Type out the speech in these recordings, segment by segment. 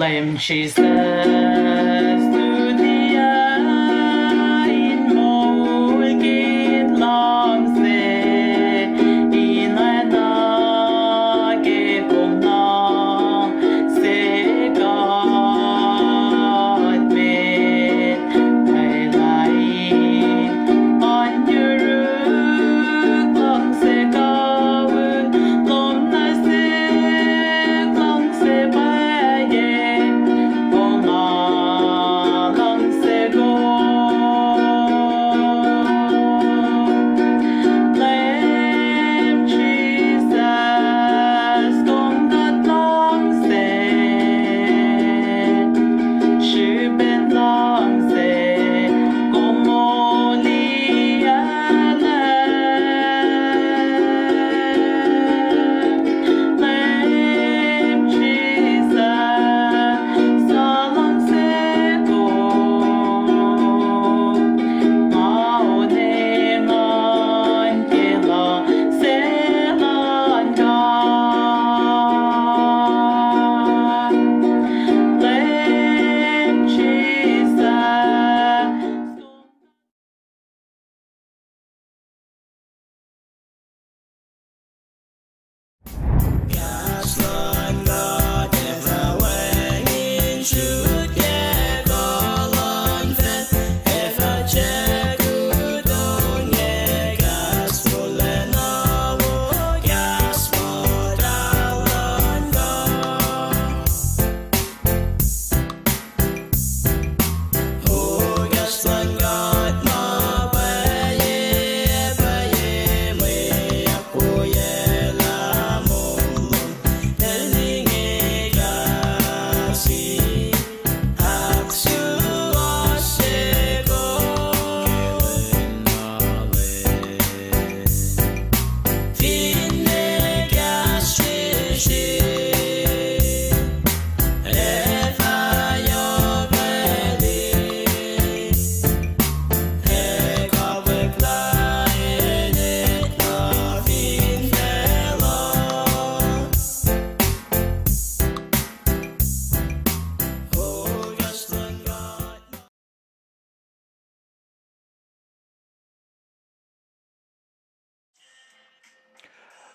Lame cheese to the in molgit langs det nunake komna segat med peilein anjuruk langs kowos lomna seg langs beien komna langs gå Lem Jesus stångat langs det Skyben langs det kom och liane Lem Jesus sa langs det gå Maoningan kila selanka Lem Jesus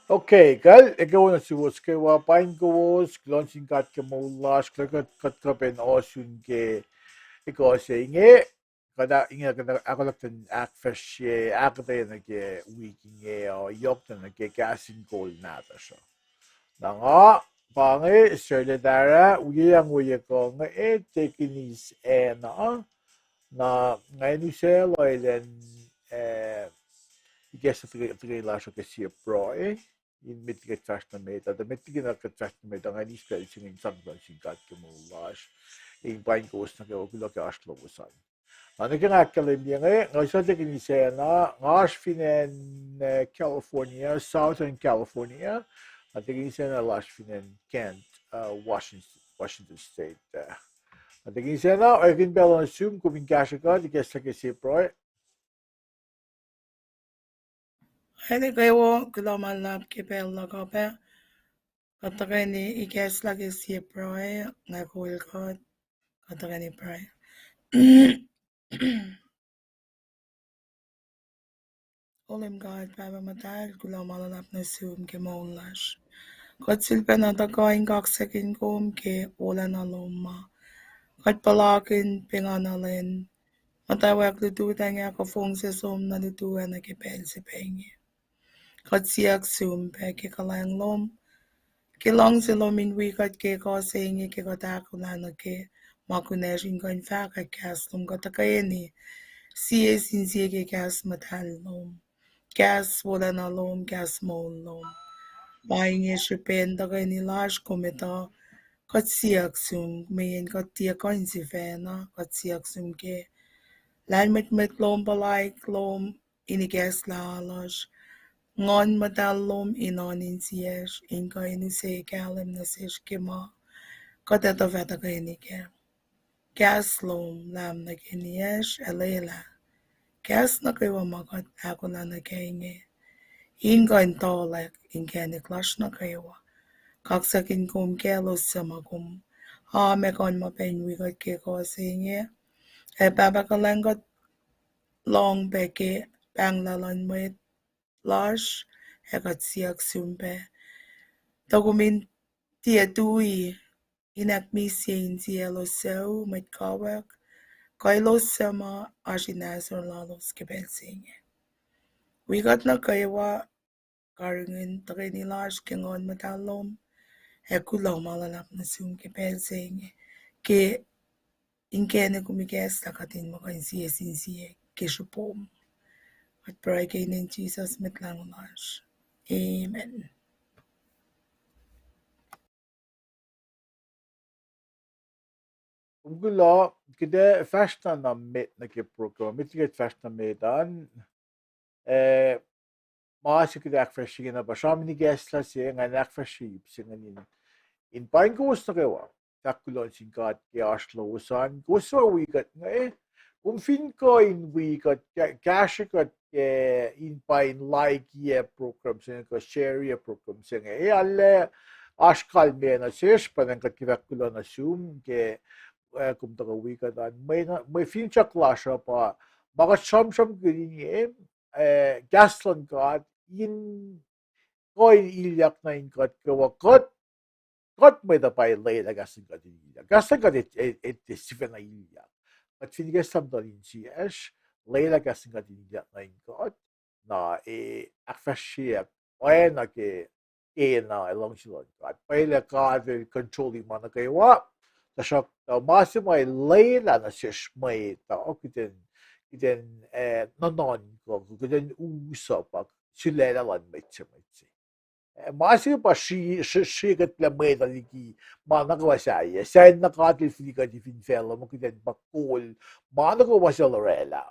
Okay, gal, ikaw na si Wos kay wapain ko was, launching kat ke maulas, klakat kat kapen osun ke ikaw sa inge, kada ako laktan akfasrye, akkuteyac ke weeking o yok na ke kasin kol nata siya. Nga, pangi, Sir Dara, uyang ko nga tekinis na ngayon siya loylen guess tre lascio che sia pro in mittige testament da mittige na testament ang ani spell sing in sangal sing kat ke mo las in pain ko na ke okulo ke aslo usan ano ke nakkalim yang sa te kini se na ngas finen California, Southern California at kini se na las finen Kent, Washington State at kini se na I can bel on zoom kuming kasha ka di guess ke sia pro Hele kayo Kulo malap kipel lagape. Katakani iges lagi si proy nga kuil kot. Katakani proy. Olim God baba matal Kulo malap na sum ke maulash. Kot silpen na tagain kaksakin kum ke ola na loma. Kot palakin pinganalin. Matawag lututan nga kafong sa sum na lutuan na kipel si Paing. Kot siyak sum pe ke kalang lom. Kilong si lomin wikut ke ko saying ke kotakulano ke makuneshin ko in fact kas lum kotakayeni siye sinsiye ke kas matal lom. Kas wala na lom kas mo lom. Buying ye shipen tagay ni lash komita kot siyak sum mayin kot tiya kon si fena kot siyak sum ke lan met lom balay lom inigas la alash. Ngon madalom inonin siyesh inka inise kalim nasish kima koteta veta kainike. Gas lom lam na kiniyesh alela. Gas na kaiwa makat ako na kainge. Inka intolek inka ni klash na kaiwa. Kaksakin kum kelos samakum. me kon mo Paing wikut ke ko singe. Baba kalengot long beke bang lalon mwet lash got siak sumpe. Togumin tia dui inak misien cielo so met kawak. Kailo sama ashinasrlos ke bensinge. Wikat na kaywa karingin takinilash kengon matalom. Kulo malalap na sum ke bensinge. Ke inkene kumiges lakatin mo kan siya sinsiye ke shupom. At pray kay in Jesus mitlangulash. Amen. Kulo kide fashna na met na ke program mitget fashna medan maasi kide akfasrye na ba shamini gesla se ngan akfasrye singanin in Paing kowos na kewa takulon singkat ke aslosan koso wikat nga fin ko in wikat kashikat in Paing like ye program sen ko share ye program sen alle ashkal me na sesh panan kat kivakulon na sum ke kum taga wikadan may fin chaklasha pa baka sham gini gaslan kat in koin ilyak na in kat kawakot kot may da pa lay na gaslan kat ilyak gaslan kat it sifen na ilyak at finigesam da in siyesh lay na gaslan kat ilyak na in kat na akfasrye oy na ke na along silon kat pala ka controlling man na kaywa tashak masimay lay na siyesh may ta okiten iden nanon ko kiden usap sila lan metsi Masin pa shigat la meda liki mana ko wasaya sen na katil fika di finfela mo kiden bakol mana ko wasala rela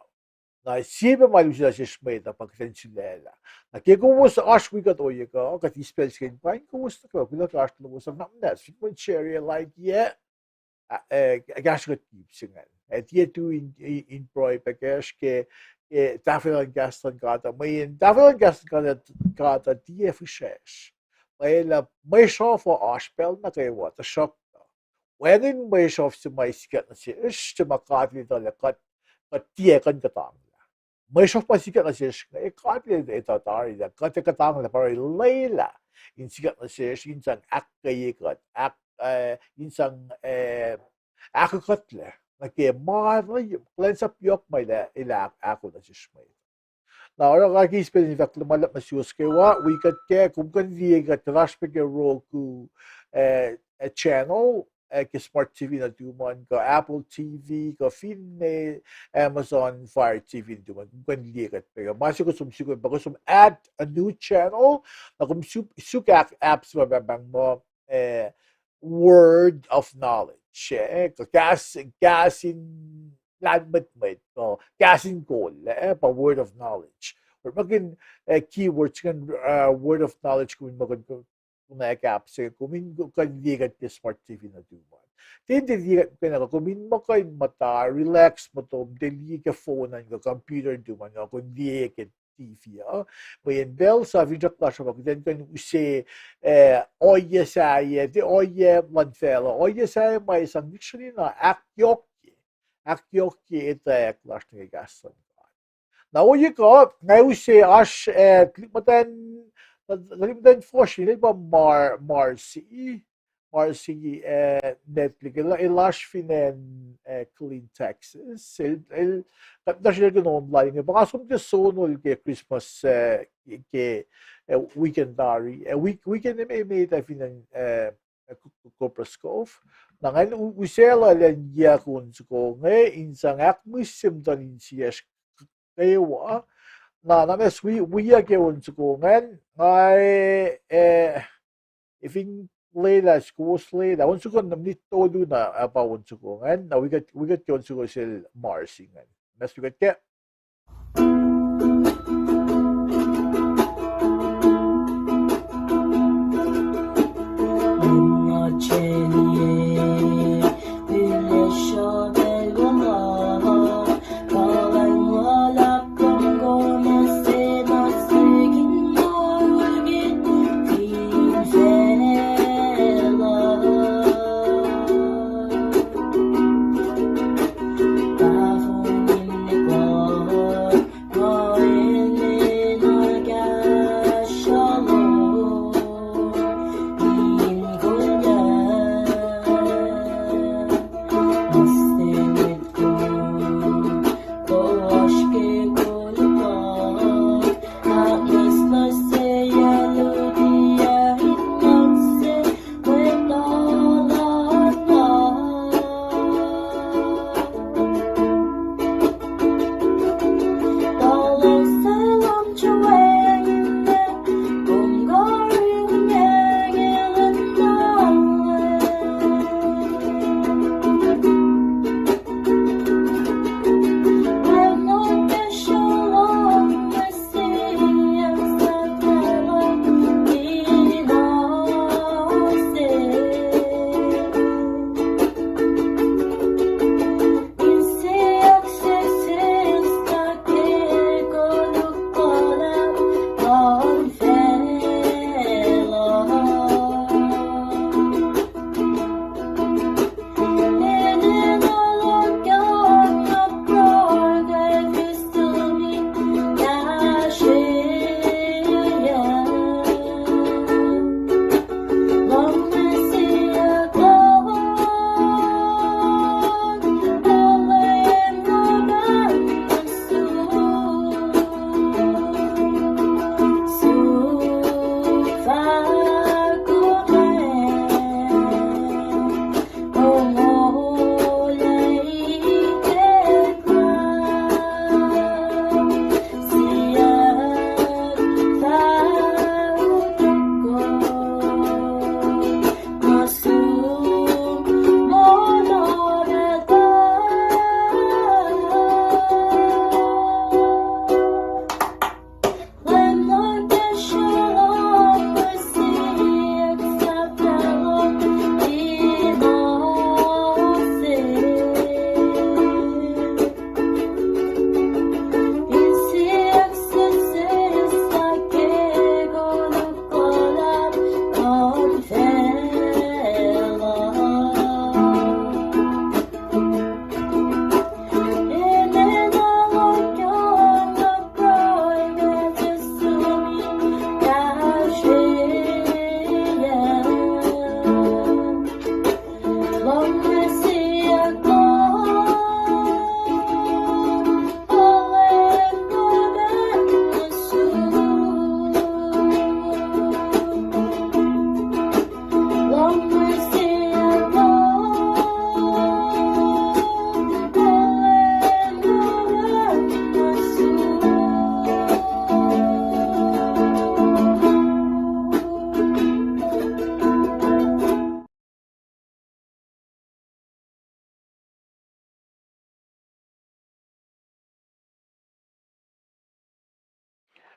na sibe malusila si shmeda pag sensilela na ke ko was ashwi ka to ye ka ka ti spell skin pa ko was ka ko ka ashlo was na na si ko cherry like yeah gasgot singan et ye tu in proi pakesh ke tafel an gastan gata may tafel an gastan gata die fishesh Ela may shof o ashpel na kay wat shop Wedding may shof si may sikat na si ish si makatli dala kat tie kan katang may shof pa sikat na si ish katli ito tari da kat katang na para layla in sikat na si ish insang akkayekat insang akkuteyac na ke marli klens up yok may ila ako na si shmay na ora ka ki spell in fact lumalap na sius ke wa wikat ke kung kan di ka trash pe ke Roku channel ke smart TV na tuman ka Apple TV ka fin Amazon Fire TV na tuman kung kan di ka pe masuk ko sumsigo ba ko sum add a new channel na kung sukak apps mababang mo word of knowledge kasin landmet no kasin goal pa word of knowledge or magin keywords kan word of knowledge kung magin na apps kumin kan ligat ke smart TV na duman ligat ka kumin mo kay mata relax mo to deli ka phone ang computer duman kung ligat TV may bell sa video class ako then kan use oye saya de oye manfelo oye saya may isang dictionary na akyoki ita class ng gaston na oye ko ngay use ash kalimutan fohs yun ba Marcy Netflix ilash finen clean Texas national ko online baka sumti sonol ke Christmas ke weekendary weekend may ta finen kopraskov na ngayon usela len ya kun ko ngay insang akmusim tanin siyas kayo na mes we ke un ko ngayon ay ifing Layla schools Layla once ko namnit todo na apa once ko ngan na we got once ko sil Marcy ngan mas we got ke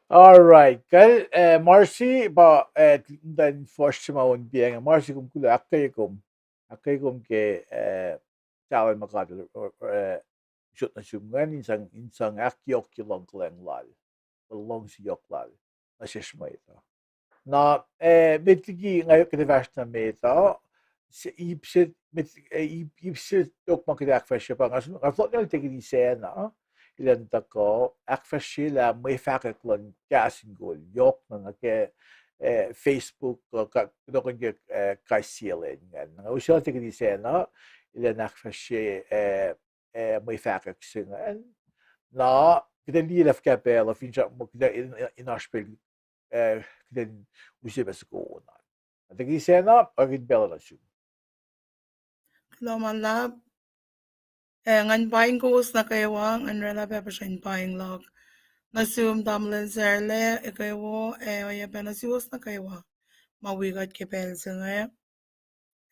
All right. Kal Marcy ba dan fohs maun biang Marcy kum kulo akay kum ke tawal makadul or shoot na sumgan insang akyok kilong kleng lal. Long si yok lal. Na shishma ito. Na mitigi ngayon kinivast na meta ipsit ipsit yok makidak fasya pa ngasot ngal tigi di sena ilan tako akfasrye la may fakak lon kasingol yok na ke Facebook no kan ke kaisilen ngan nga usal tigi di sena ilan akfasrye may fakak singan na kita lilaf kapela finja mo kita inaspel kiden usib skolan. Tigi sena agit bela na siya. Kulo malap. Ngan paing kowos na kaywang an rela pepa siya in paing log. Nasum tamlen serle ikaywo oya penasiwas na kaywa. Mawigat ke pelsinga.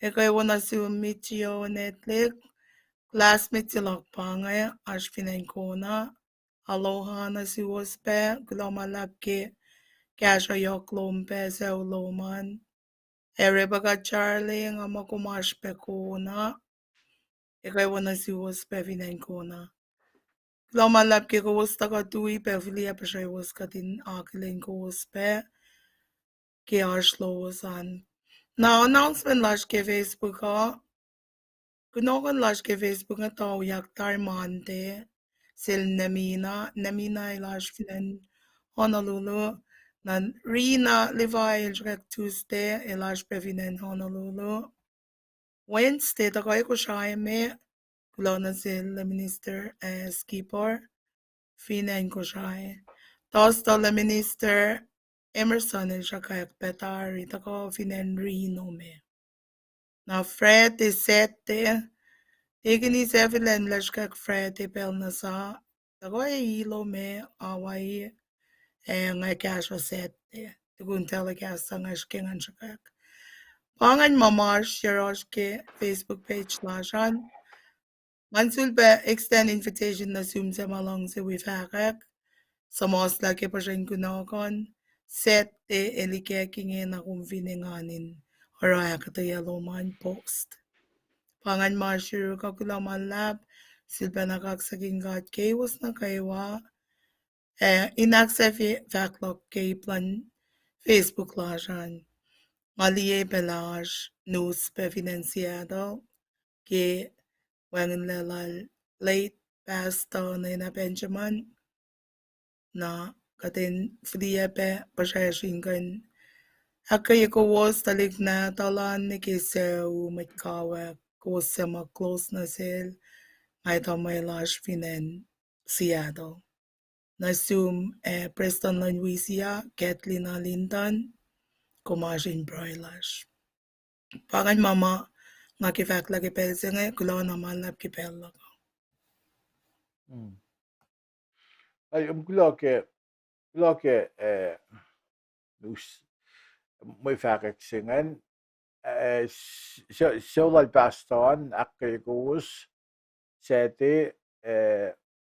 Ikaywo nasum mityo netlik. Classmate silak pangay ashpinain kona. Aloha nasiwas pe kulo malap ke kasha yok lompe sa uloman. Erebaga Charlie nga makumash pe kona. Ikaywo nasiwas pe vinain kona. Lomalap ke kowos taka tui pe filia pe siya was katin akiling kowos pe ke arslowasan. Na announcement lash ke Facebook ha. Kunokan lash ke Facebook nga tao yaktar mante. Sil Namina ilash finan Honolulu. Nan Rina Levi ilrek Tuesday ilash pe finan Honolulu. Wednesday takay ko siya me. Kulo na sil Minister Skipper. Finan ko siya. Tapos la Minister Emerson el siya kaya petari tako finan Reno me. Na frete sete. Ikini se filan lash kak frete pel na sa. Tako ay ilo me away ngay kasha sete. Tukun telecast ang ashkingan siya kak. Pangan mamash yarosh ke Facebook page lashan. Mansul pe extend invitation na zoom sa malong sa wifakak. Samos lagi pa siyang kunakon. Set elike kingin akong vininganin. Araya akkuteyac post. Pangan masyur kakulaman lab. Silpa nakaksaging god kowos na kaywa. Inaksefi backlog kay plan Facebook lashan. Ngaliye pelage news pe financiado. Ke wangan lalal late pastor na Benjamin. Na katin fria pe pasayashingan. Akay kowos talik na talan ni kiseu matkawa kowos sama close na sil. Ngay tamay lash finan Seattle. Nasum Preston Louisia, Kathleen Linton, kumashin broilash. Pangan mama nga kifak lagi pelse nga kulo na malap kipel lago. Ay kulo ke nus may fakak singan Sjølal pastan akay kowos sete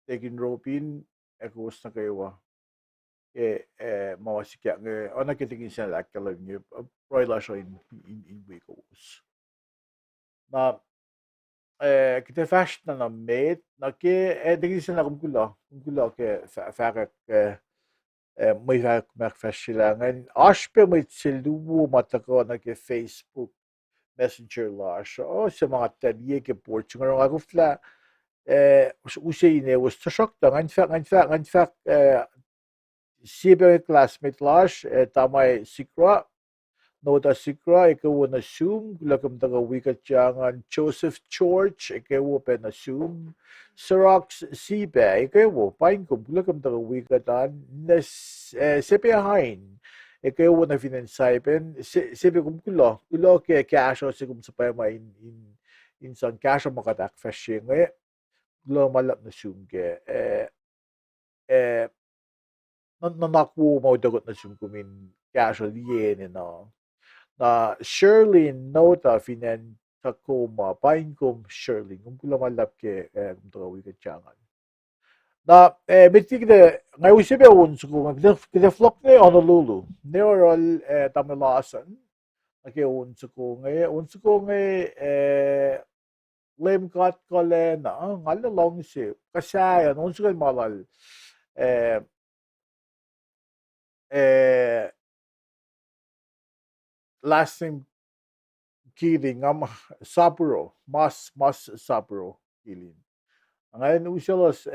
tegin robin kowos na kaywa mawasikya nga ona kitigin siya lakalag niyo broiler siya in wikos. Na kita fast na meat na ke tegin siya na kumkulo ke fakak may makfashilangan aspe may siluwo matako na ke Facebook Messenger lash sa mga taliye ke ports nga ako fla usay ne was to shock ang fact sibe classmate lash tamay sikra nota sikra ikaw na assume lakam taga wikat jangan Joseph George ikaw pa na assume Sarax sibe ikaw paing ko lakam taga wikatan na sibehain ikaw na finansay pen sibe kulo ke cash o sigum sa pa in san cash makadak fashing lo malap na sumke nanaku mo dagot na sumkumin cash yen no na Shirley nota finan Tacoma paingkom Shirley kung kula malap ke kumtawi ka tiyangan Na bitik de ngayon siya unsuko nga flok ne Honolulu neural tamilasan nga unsuko nga lemkat kole na ngala long si kasaya unsuko malal last time kidding sapro mas sapro kilin ngayon usalos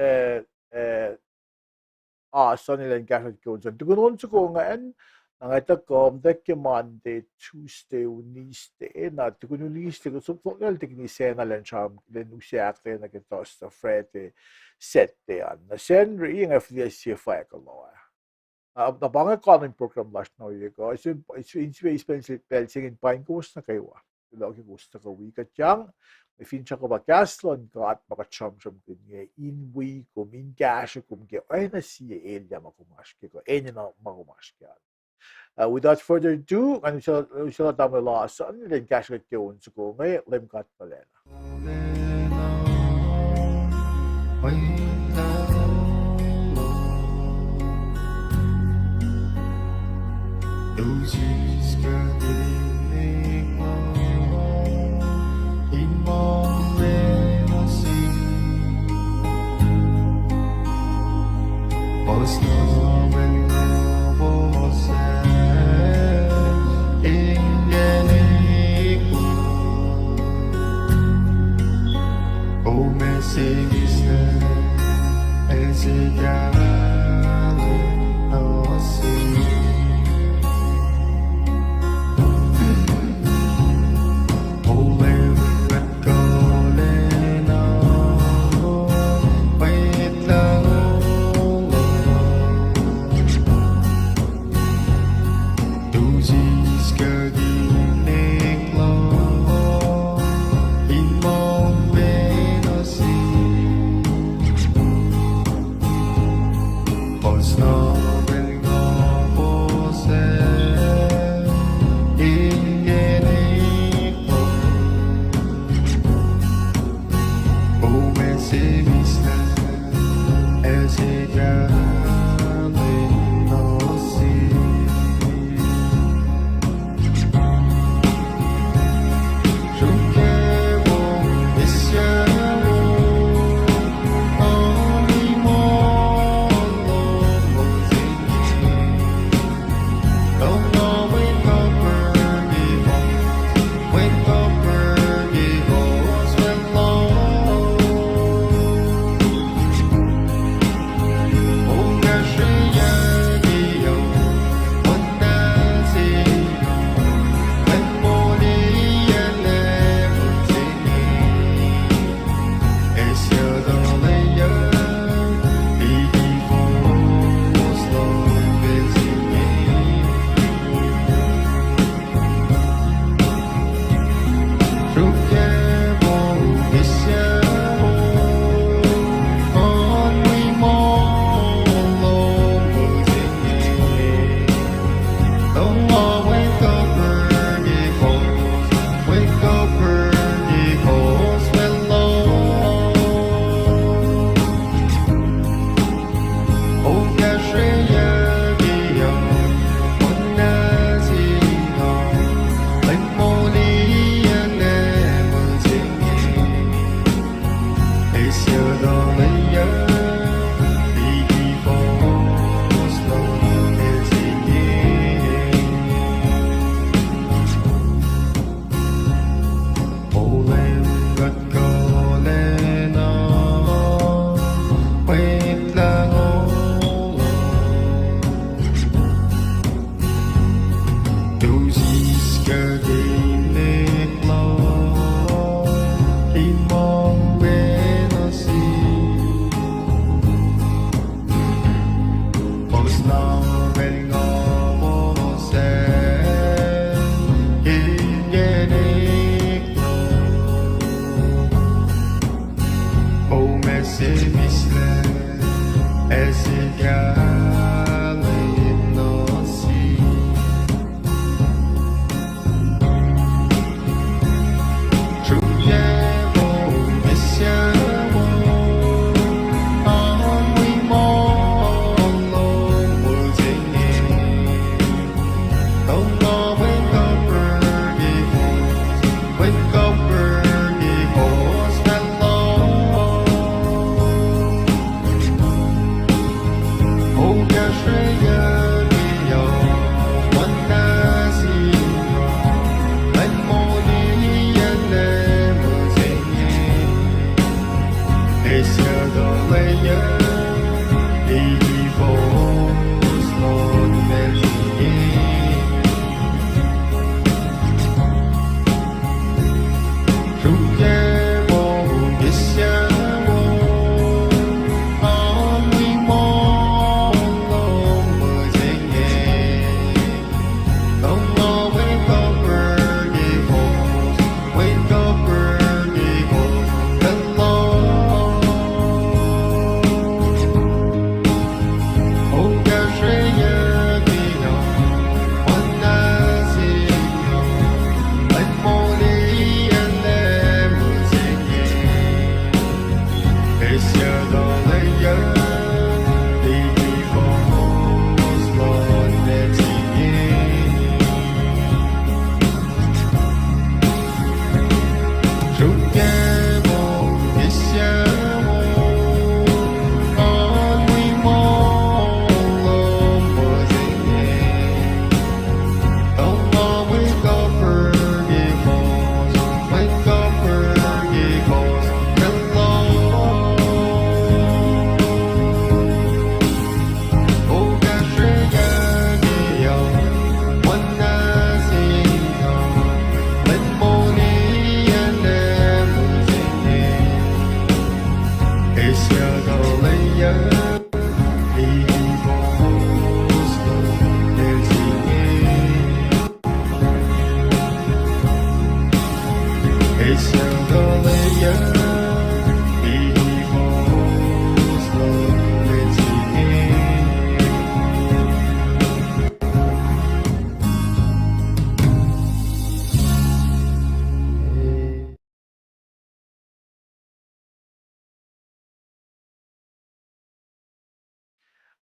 sonilen gasat ko dyan. Tugunon ko ngayon, nangaitakom, deke Monday, Tuesday, Wednesday, na tugunuliste ko, so total teknise na lang siya, lenusiyakte na kitos na frete, sette yan. Na senri, yung FDSC kaloa. Nabangan ko ng program last na ulit ko, in space pensing in Paing kowos na kayo. Lagi gusto ko wikut yang, may fincha ko ba kaslon ko at makachomchom ko niya inwi ko mingasyo ko mga ay na siya elya makumashke ko enenu na makumashke. Without further ado, ano siya dami lasan nila gasyo ko unso ko ngayon lemkat palena.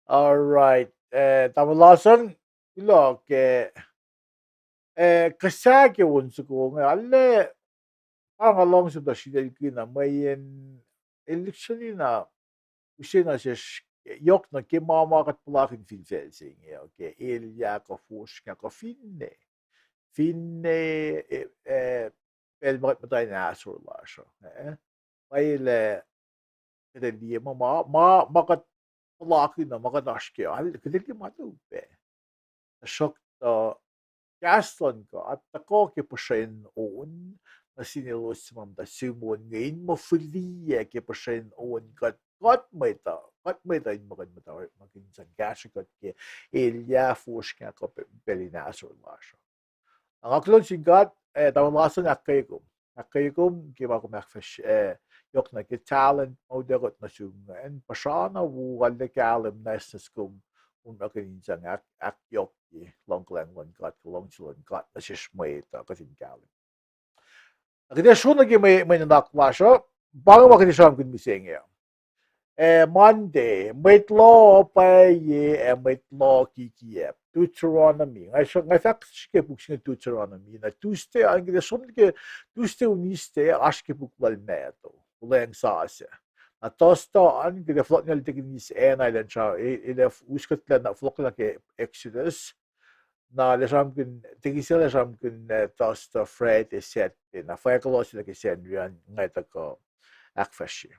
Alright, tamalasan Kulo ke kasake wonsuko nga alle ang along sa dashidel kina mayen election na usina ses yok na ke mama kat plakin filfelsing okay ilja ka fohs ka finne el matay na asrlas mayle kede diye makat plakin na makadaşke al kede ki matupe şok Gaston ko at ako ke pasyen on na sinilos mam da sumon ngayon mo fulia ke pasyen on kat may ta magad mata maging sa gasot ke ilya fohs ka ko pelinaso lasho. Ang aklon sigat tawlasan akaykum ke ba ko makfash yok na ke talent mo dagot na sungan pasana wala kalam nasaskum makin sang yok long lang got long got na mwet kasi kalam. Kita shuna ke may naklasho bago makin kun mising Monday, meatlaw meatlaw kikiep. Deuteronomy. Ngay faktiske buksine Deuteronomy. Na Tuesday, ang kita ke Tuesday uniste aşke buklal meto. Ulang sase. Na tosta ang kita flot nil tekinis island siya. Ila uskat lang na flot lang ke Exodus. Na lesamkin tegisel lesamkin tosta Fred set. Na fakelos lang ke senrian ngay tako akfasrye.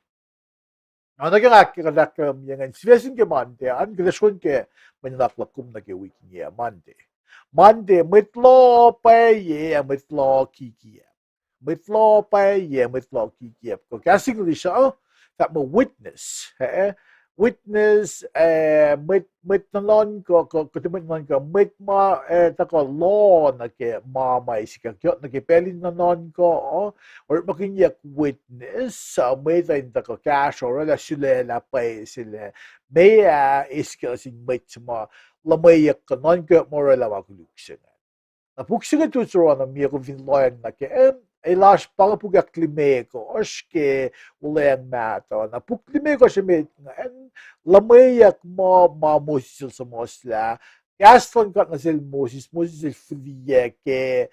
Anake akkirakam yengen sivesin ke Monday an greshon ke manlaklakum na ke weekend Monday. Monday metlo metlo kiki. Metlo metlo kiki. Ko kasing lisha that mo witness. Witness met nalon ko tumen ko met ma ta ko law na ke mama isikakyo na ke pelin nanon ko or makinyak witness sa met in ta ko cash or la sila pa sila meac isikasing met ma lamayak kanon ko mo la makuluksen na puksinga tu na mi ko vinloyan na ke Elas para pugak klimeko oske ulen mato na puklimeko siya en lamayak mo mamusil sa mosla gaston kat na sil Moses frie ke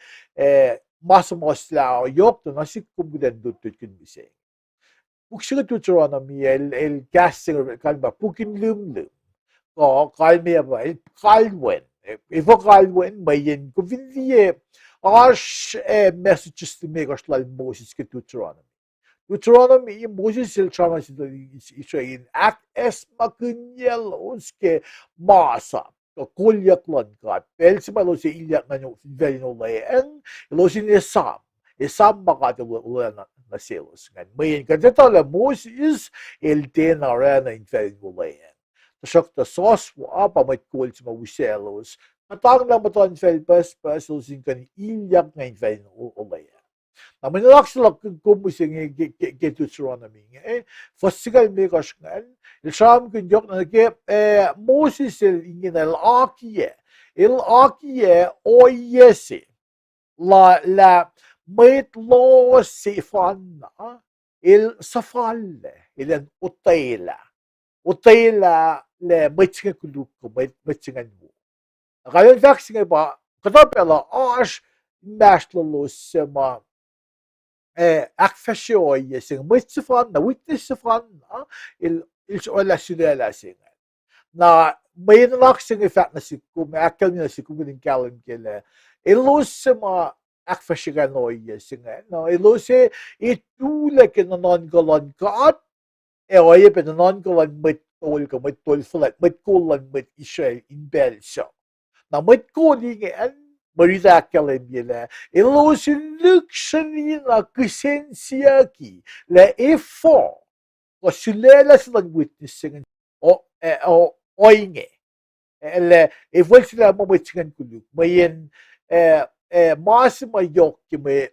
mas mosla yok to nasik kumgudan dutut kun bisay puksiga tuturo na mi el casting kan ba pukin lumlum ko kalme ba el kalwen ifo kalwen mayen ko vinlie Ash messages to make us like Moses ke Deuteronomy. Deuteronomy Moses il chama in act es makunyelos ke masa. Kulyak lan ka. Pel si malo si ilyak na yung very no layan. Lo si Esam makata ulan na selos. Mayin ka dito la Moses il tenara na in very no layan. Tasok ta sos wa pa may kul si mawiselos. Matang lang maton felpas pasulsin kan ilyak ngayon fel olaya. Na manalak sila kumusing ke Deuteronomy. Fasigal me kasngan. Ilsham kun yok na ke Moses ingin il akie oyese la meatlaw sifan il safalle ilan utayla le metsinga kuluk metsinga mo. Ngayon vaccine ba kadapela ash inmasrlos ma akfasrye sing mitsfan na witness fan il wala sila sing na may vaccine effect na si akal na si din kalam kele ilus ma akfasrye noye sing no iluse itula ke non golon kat oye pe non golon mit tol flat mit kolon mit Israel in Belgium na met koningen marita kalembile ilusin luksani na kisensiyaki le ifo ko silela silang witnessing o inge le if sila mo witnessing kuluk mayen maasima jokki me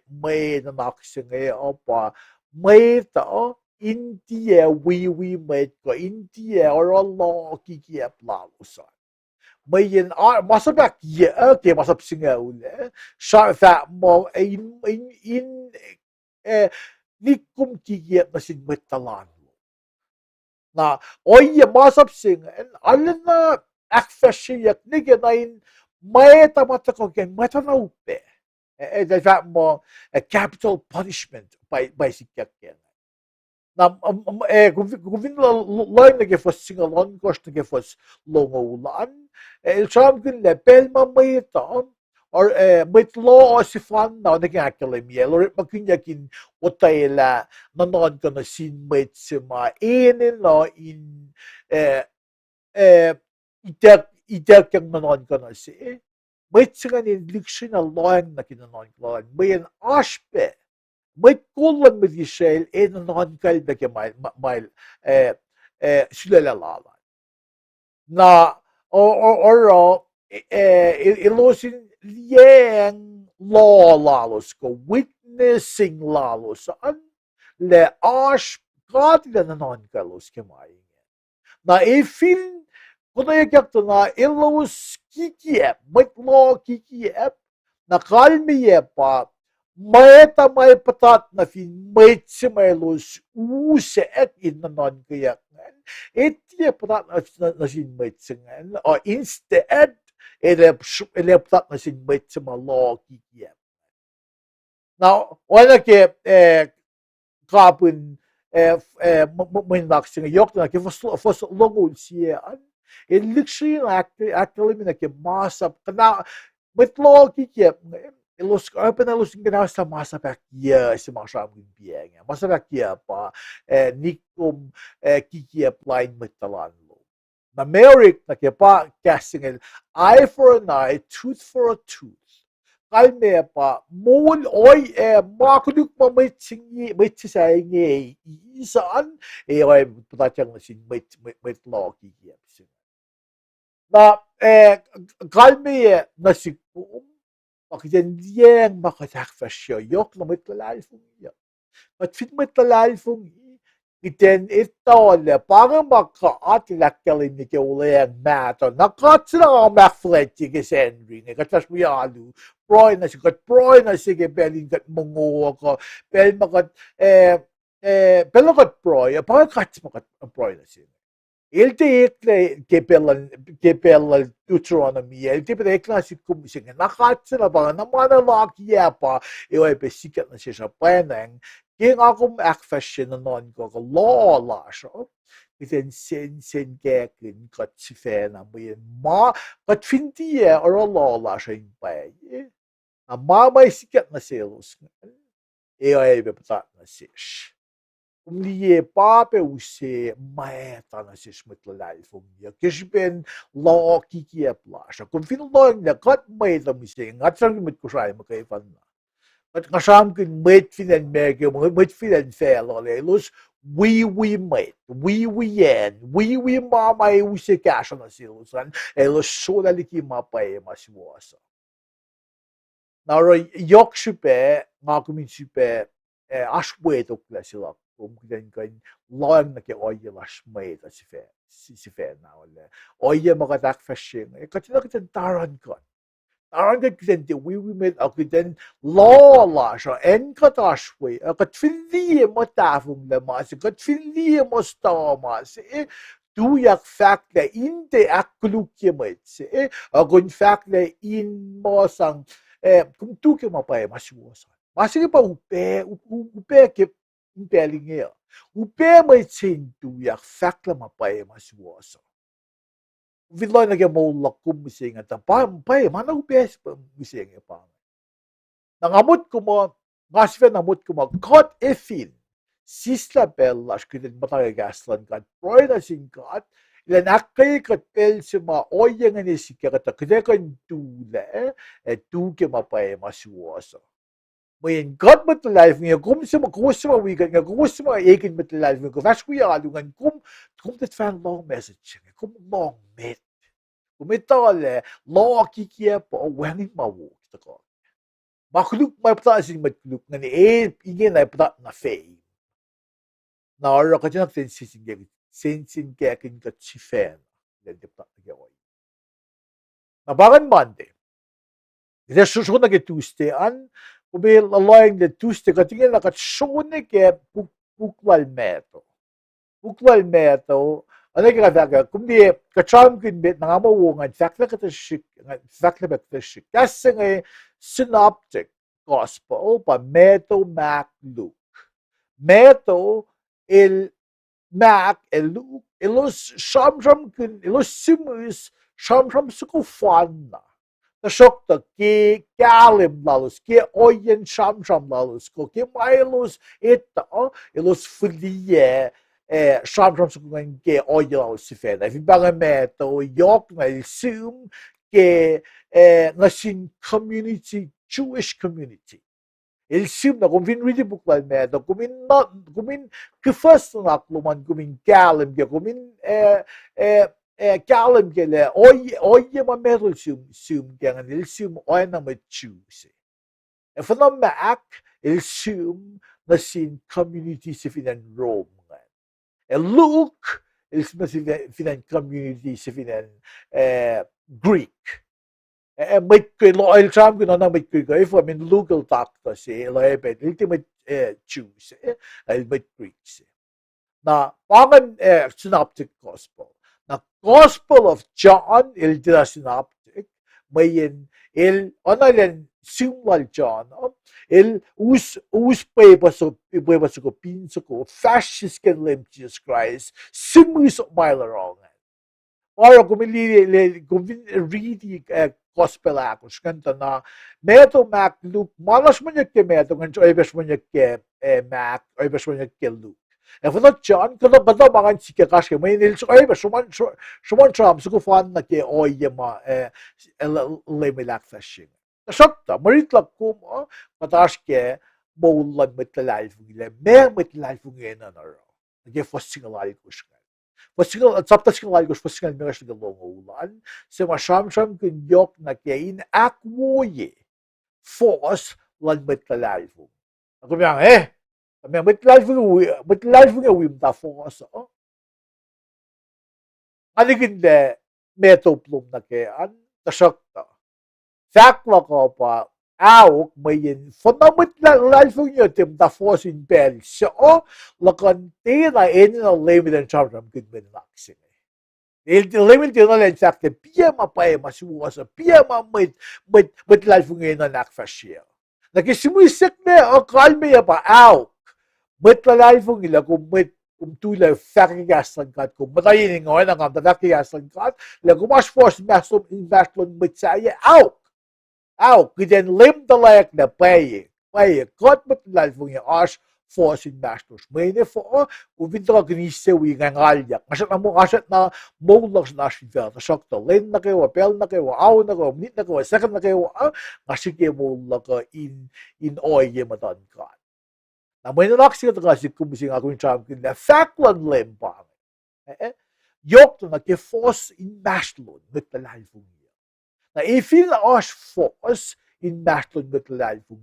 na naksinge opa me ta intie we met ko intie or Allah kiki aplausa mayin masabak ye ke masab singa ule sha fa mo in nikum kiki na sin metalan na oye masab singa alna akfasrye nige nain meta matako gen meta na upe there's that more a capital punishment by sikyakken. Na guvin loin na gefos singalon gosh na gefos longolan el sramsramkin le pelma mayta or mit law o sifan na nagakakilimiel or makinyakin otayla nanon ko na sin mit sima inin no in itek yang nanon ko na si mit singan in likshin a loin na kinanon ko mayan ashpe met kullan med Israel en non kalbeke mail sülalala. Na or ilusin yang law lalos ko witnessing lalos an le ash God le non kalos kemai. Na ifin kodayak na ilus kikiep met law kikiep na kalmiye pa Meta may patat na fin mate si Merlos use et in na non kayak ngan. Etie patat na sin mate si ngan. O instead, ele patat na sin mate si malo kikiyap. Now, wala ke kapun may naksing yok na ke fos logo siya. In literally actually na ke masap kana metlo kikiyap ngan. Los los ginasa masabak ya si sramsramkin piang masabak ya pa nikum kiki apply metalan lo na meac na pa casting eye for an eye tooth for a tooth kalme pa mul oy makuduk ma may sa nge isaan ay putachang na sin may law kiki na kalme na si Pakiten yang makasakfasyo yok na metalalfong iya. At fit metalalfong iten ito le para makaatilakalin ni kewulayang mato. Nakatsila nga makfletsi ke Henry. Nakatas mo yalu. Proy na sikat. Proy na sige pelin kat mungo ko. Pel makat pelakat proy. Pakakats makat proy na sige. Ilti kepelal Deuteronomy, ilti preklasik kumising nakatsila ba naman lakiya pa iway besikat na siya sa planning king akum akfasrye na non ko law la so iten sen kekin kat sife na buyen ma kat fintiye or law la so in bay na may sikat na selos iway bepatat na siya Liye pape use maeta na si smitlalifong niya. Kishben law kikia plasha. Kung finalong niya kat maeta mise ngat sang mit ko siya makaifan na. At ngasramkin met finan mege met finan felo le lus we met we yen we mama use cash na silusan elos sola liki mapae masiwasa. Naro yok sipe ngakumin sipe ashweto klasila. Kung kan lang na ke oye las may ta si fe na wala oye makatak fashing katina kitan taran ko kitan we made akitan law la so en katashwe katfili mo tafung la mas katfili mo sta mas du yak fact la inte akkulukye met agun fact la in mo sang kung tu ke mapay masiwosa masige pa upe ke Impelling upe may sintu yak fakla mapay masiwoso. Vidloy na mo lakum mising at pay mana upes pa mising pa. Nangamot ko mo ngasve namot ko mo got efin sisla bellash kidin matay gaslan kat proy na singkat ilan akay kat pel sima oyang ani sikata kidekan tule tu ke mapay masiwoso. Mayan God met life nga kom sa weekend nga kom sa eken met life nga vas kuya alungan kom dat fan long message nga kom long met kom itale long kikia po wangin mawo ko Makluk may pata sin makluk nga ni inge na pata na fei. Na ora ka tinak sensin kaya kin ka chifen. Then di pata na oy. Na bagan Monday. Ida susun na ke Tuesday an kubi lalayang de Tuesday ka tingin na ka sune ke pukwal meto. Pukwal meto. Ano kaya kaya kumbi kacham kin bit na nga mawungan fakla ka shik fakla ba ka shik. Kasi nga synoptic gospel pa meto meac luke. Meto el meac el luke ilos sramsramkin ilos simus sramsramsuko fanna. Tashokta ki kalim lalus ki oyen sramsram lalus ko ki mailos ita ilos fulie sramsramsuko ke oyen lalus sifena. If ibang meto yok na ilsum ke nasin community Jewish community. Ilsim na kung vinridi buklan meto kumin kefas na akluman kumin kalim ke kumin kalim kele oye ma metal sum gangan ilsum oy na ma choose. If na meac ilsum na sin community si finan Rome. Luke ilsum na sin finan community si finan Greek. Mwet loyal tram ko na mwet ko if I mean local doctor si loyal ultimate Jews mwet Greeks. Na pangan synoptic gospel. Na gospel of John il dira synoptic mayin il onalan simwal John il us pa ko pinso ko fascist kan lem Jesus Christ simus mailarong. Ora kumili read gospel akos kanta na meto meac luke malas mo niya ke meto ngan oybes mo niya ke meac oybes mo niya ke luke. If not John kada bada makan sike kaske may nil so oybes suman tram suko fan na ke oyema lemilak fashion. Sakta maritlak ko mataas ke bowlan metlal fungile metlal fungena na ro. Nage fosingalal ko siya. Pasingal at saptas kang lagos pasingal meras ng galongulan sa sramsramkin yok na kain akwoye fohs lan metlalfung. Ako biyang kami metlalfung wim ta fohs anigin de metoplum na kayan tasakta. Sakla ko pa awok mayin fundamental niyo tim da force in bel so lakan tira na limit and charm good ben vaccine il limit na len sakte pia mapay masuwasa pia mit life ngayon na akfasrye nakisimuisik na o kalme pa awok mit life ngila mit tulay fakigaslan kat kung matayin ngayon ang fakigaslan kat lagu mas force masom investment mit saya awok kiden lim the like na paing kot met lalfung ya as force in masters may ne for uvidra gnise wi ngalyak masat na moulags na shivel na sakta len na kayo pel na kayo aw na kayo minute na kayo second na kayo ngasike moulak in oye matan kat na may nalaksi ka kasi kumising ako yung champion na faklan lim pa yok to na ke force in masters met lalfung na ifil as fohs in mastern metlalfung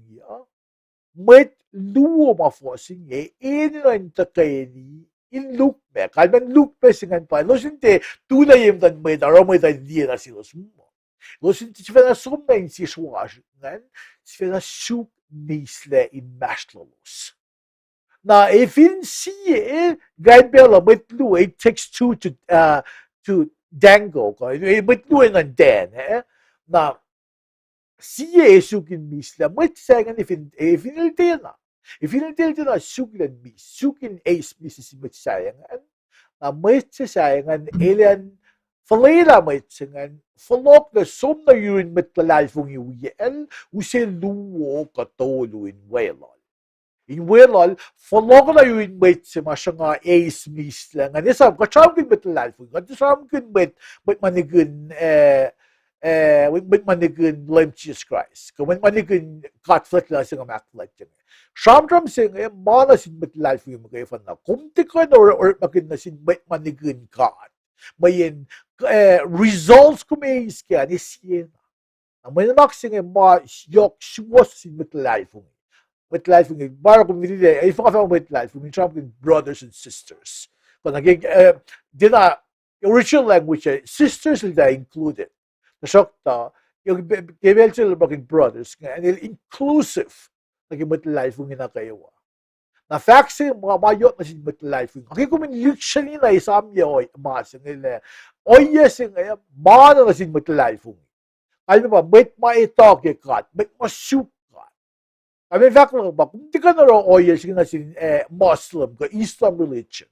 met luo ma forcing in takeni in look me kalban look pe singan pa losinte tulayem dan met aromay dan dia na silos mo losinte sfera sommen si schwaj nan sfera suk nisle in mastrolos na ifin see guide bella met lu it takes two to dangle ko met lu en den na siye sukin misla mwet sagan ifiniltil na sukin ace misis mwet sayangan na mwet sayangan elian falera mwet sayangan falok na som na yun met palalfong iwiyel use luwo katolo in welol. In welol, falok na yun mwet sa masya nga ace misla nga nisam kachamkin met palalfong kachamkin met manigun with manigun lem Jesus Christ. When manigun cut flat lang sing amak like yan. Shamdram sing malas in life yung mga fan na kumtikan or makin na sin manigun cut. Mayin results kumays kaya ni siya. ang meac ma yok was sin mitleifung. Mitleifung bar ko nilile ay fa mitleifung in champion brothers and sisters. Kung naging dina original language sisters is included. Nasokta yung kebel sila maging brothers nga inclusive naging mitleifung na kayo. Na facts mga mayot na sin mitleifung. Aki ko min literally na isam yo mas ngile. Oyes nga mana na sin mitleifung. Alam mo ba, met maitoke kat, met masuk kat. Kami fact lang ba, kung di ka na raw oyes na sin Muslim, ka Islam religion,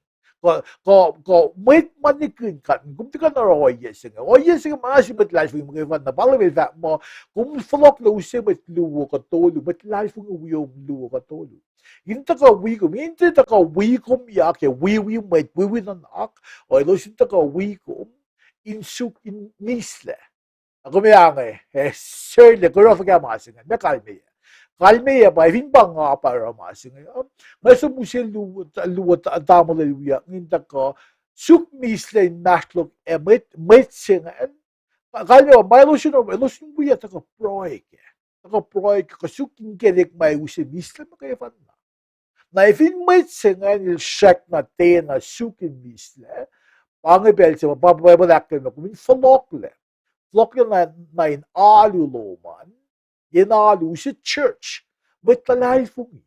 met manikin kat, kung di ka na raw oyes nga mga si met life yung mga iwan na, pala may fact mo, kung falok na usi met luwo ka tolo, met life yung uyong luwo ka tolo. Hindi ka wikom, hindi ka wikom yak, wiwi met, wiwi nanak, o ilo sinta ka wikom, insuk in misle. Ako may sir, kuro ka masingan, may kalme. Kalme ba, himbang nga para masingan. May sumusil luwat ang tamo na luya, nginta ka, suk misle naslok, met singan. Kalme ba, may ilusyon buya, taka proik. Taka proik, kasuking kerek may usin misle, makayafan na. Na ifin met singan, il shak na te na sukin misle, pangibel siya, mapapabalak na kumin falokle. Flock na in aluloman, inalu sa church. But talayfung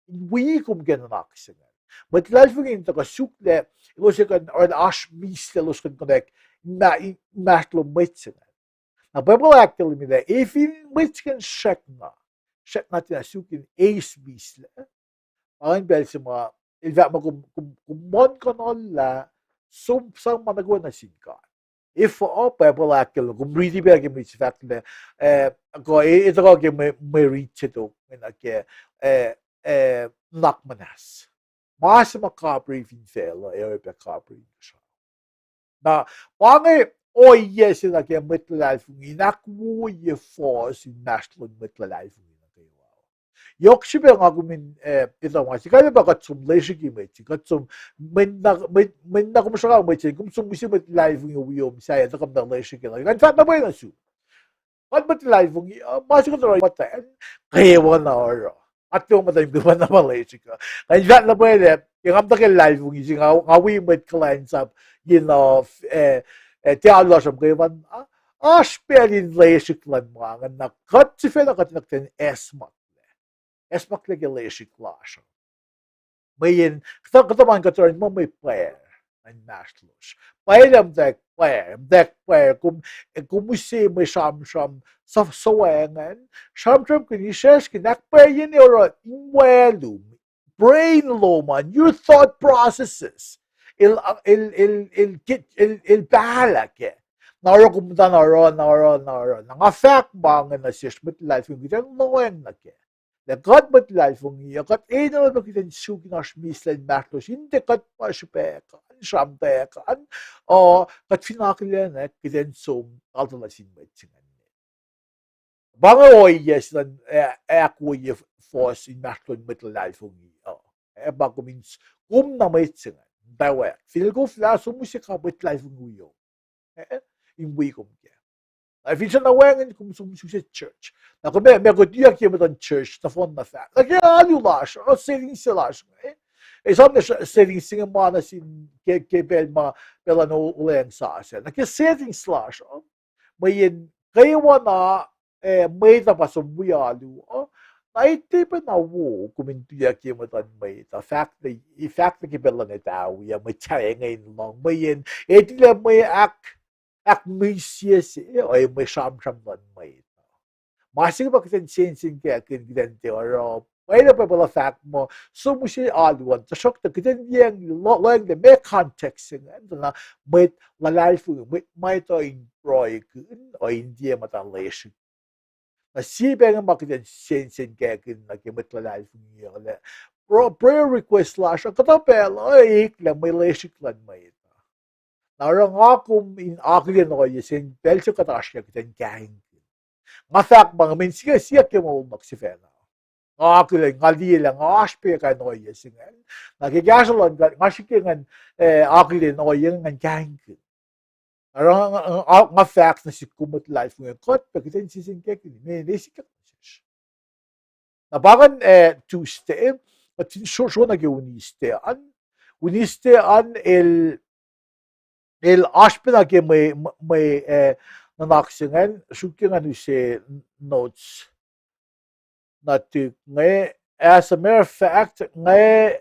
wikum gananak singan. But talayfung in takasukle, ilusikan or ash misle ilusikan connect na maslo mitsingan. Na Bible actually mi if in mitsingan check na tinasukin ace misle. Ang bel sa mga ilva mo kumon kanala sang managwa na sinka. If Bible actually kung really ba yung may fact na ako ito ko may reach ito minake nakmanas. Mas makabriefing fail Europe kabriefing siya. Na pangi yes na kaya mitlalifung inakwo yung fohs in national mitlalifung na kayo. Yok siya nga kumin ito nga si kaya ba katsum leisure game katsum men na kumusaka mo kum sumusi mitlalifung yung saya ito kam na leisure game. Kan fat na ba yun su? Kan mitlalifung masuk ko mata kaya wala oro. At yung mata yung na Malaysia ka. Kan fat na ba yun yung kam na kaya live yung ngawi mit clients up tealo siya kayo man spelling leisure lan mga na kat si fela kat nakten esmat. Esmak regulation clash. Mayin, kataman kataran mo may player ang maslos. Pailam dek player, kumusi may sram sa sawangan, sram kinishes, kinakpayin ora inwelum, brain loman, your thought processes, il balak Naro kumda naro, nang-affect ba nga na siya, but life yung kita, noen na ke. God but life ang iya, kat naman kita suki na mislan maklos, hindi kat pasipeka, srampekan, kat finakilya na, kita sum, altalasin ba itsingan. Banga yes, akoo yung fohs in maklon mit life ang iya. Bago means, na may itsingan, dawa, feel ko flaso musika but life ang iyo. Yung kum kaya. If it's na wangan kung sa church. Na kung may kutiyak yung mga church na phone na fact. Like, alulas, saving silas. Sabi na saving singa mana sin kebel ma pela no ulen sa asin. Nag-saving slash. May kayo na may na pasumbuyalu. Naitipan na wo kumintuyak yung mga may the fact na kibela na tao yung may tiyay ngayon lang. May ito lang may akmisias ay may sramsramkin may ito. Masing ba kasi sensing kaya kinigdente or pwede pa pala fact mo so mo siya aluan sa shock na kita niyang lang na may context na may lalaifu may ito in proyek o hindi matalasyon. Na siya nga makita sensing kaya kinagimit lalaifu niya prayer request lang siya katapel ay lang may lasyon lang may ito. Narang akum in aklin ko yung belso katasya kitan kahing. Nga fact mga min siya kimo magsifena. Nga aklin ngali lang aspe ka no yung nagigasalan nga sikingan aklin ko yung kahing. nga facts na si kumot life ngayon kot pagkitin sisingkek ni nesikak nabangan Tuesday at so nage uniste an el aspena ke may nanaksingan sukingan si notes natik ngay as a matter of fact ngay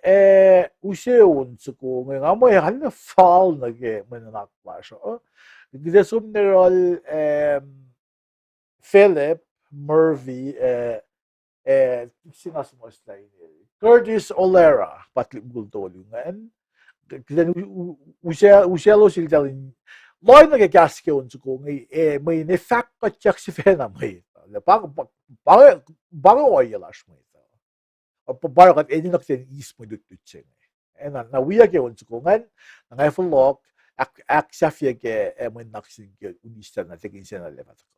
useun suko ngay ngamoy halna fall nage mananakpasyo Gidesum nerol Philip Murphy sinasmos na Curtis Olera patli gultolungan then uselo siljalin loy nagagaske unsuko ngay may ne fact patyak si fena may bang oyelash may barakat eninak ten ismo dututsen na wiya ke unsuko ngan ngay fulok ak safia ke men naksin ke unista na tekin sena levat ko.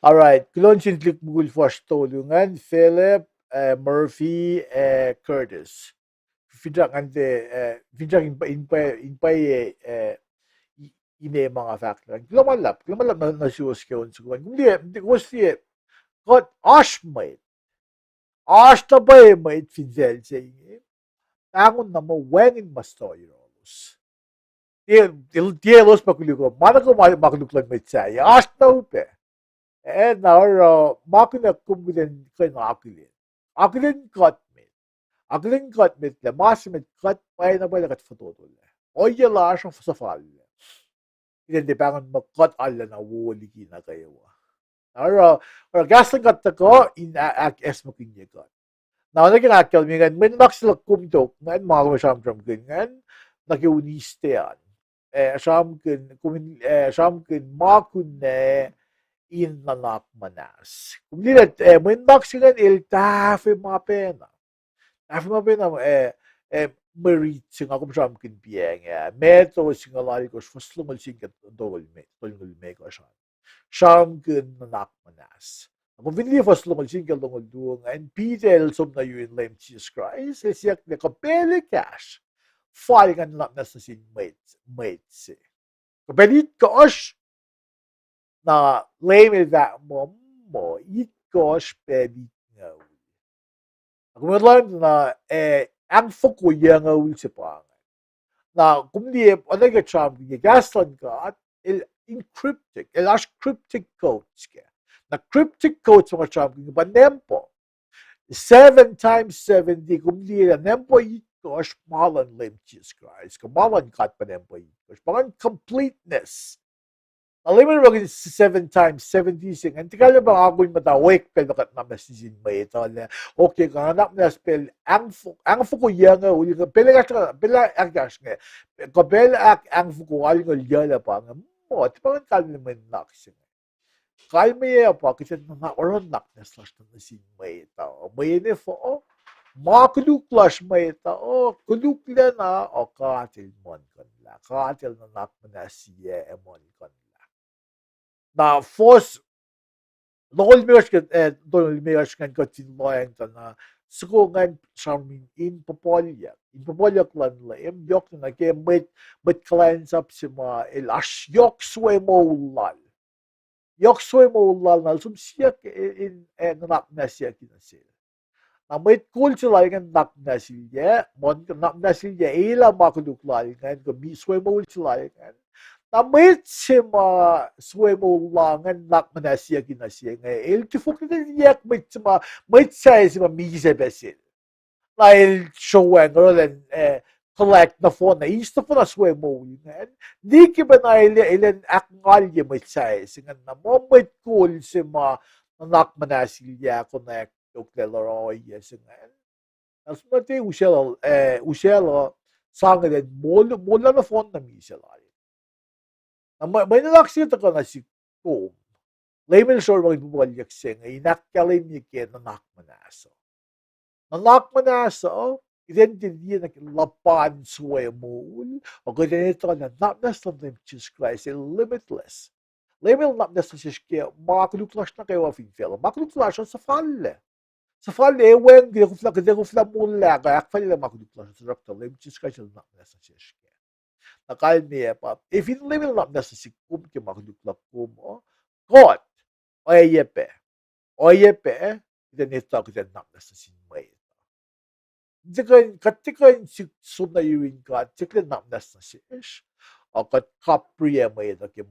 Alright, Kulon sinlik bugul forstolungan Philip Murphy Curtis. Fidrak ante fidrak inpay ine mga factor. Klamalap na siwas ke on sukuan. Hindi was got ashmate. Ashtabay mate finzel saying. Tangon na mo wengin mastoyros. Tielos pakuliko. Manako makuluklan mate say. Ashtape. And now makina kumgin kay akilin. Akilin got mate. Akilin got mate. Le masimit got pay na ba nakat fototol. Oye lasang sa fall. Ilan makat ala na woli na kayo. Or gasang kat ko in akfasrye niya kat. Now naging akal mi gan min maxil kumtok ngan mga sramsramkin ngan nakiuniste yan. Sramkin makun in nanak manas. Kumlilat min maxil gan il tafe mapena. Tafe mapena merit sing ako sramkin pieng meto sing alali ko faslungal sing dogol me ko siya. Sramkin nanak manas. Kung hindi faslungal single dongol duong and pacl som na yun lem Jesus Christ siyak ne kapele cash faling an lang nasa sin mwet se. Kapelit ko osh na lem that mo it gosh pelit nga. Ako lang na ang foko yang ul se pa. Na kumli ano ka charm ni gaslan ka at encryptic cryptic codes ka. Na cryptic codes mga champion ba nempo 7 times 70 kumli na nempo itosh malan lim Jesus Christ kamalan kat pa nempo itosh pangan completeness aliman ro 7 times 70 sing and tikala ba ako matawik pero kat na messaging may ito okay ka anak na spell ang fuko yang uli ka pela agash nga ko pela ang fuko aling yala pa nga mo tipangan kalman naksing kalmeye apa kasi na oran naknes lash na sin may tao may ne fo makuluk lash may tao kuluk le na o katil mon kan la katil na nakna siye emon kan la na fohs dol meos kan katin loyang ta na suko ngan charming in popolya klan la em yok na ke met clients up sima el ash yok sway mo lal Yoksoi mo lal na sum siyak in nak na siyak in sil. Na may cool sila yung nak na silya, mon nak na silya ila makuduk lal ngan ko bi sway mo sila ngan. Na may sima sway mo langan nak na siyak in sil ngan el tifuk na yak may say sima mi se besil. Na el showang rolen collect na phone na isto po na sway mo ngan di ki ba na ilan akngalye may say singan na mo may cool si ma nanak manasilya connect to yes singan as mati uselo sangan mola na phone na mi sila na may nalaksita ka na si ko layman sure magbubualyak sing inakkalim ni ke nanak manaso identity na lapan sway mo o ganito na not necessarily Jesus Christ limitless label not necessarily kaya makuluklas na kayo afing feel makuluklas sa falle wen gide ko fla mula kaya akfali makuluklas sa rakta label Jesus Christ not necessarily kaya nakal niya pa if in label not necessarily kum kaya makuluklas kum God oyepe identity ko not necessarily may Katikain sum na yuwin ka, tiklin na nas na siya. O kat kapriya may na ki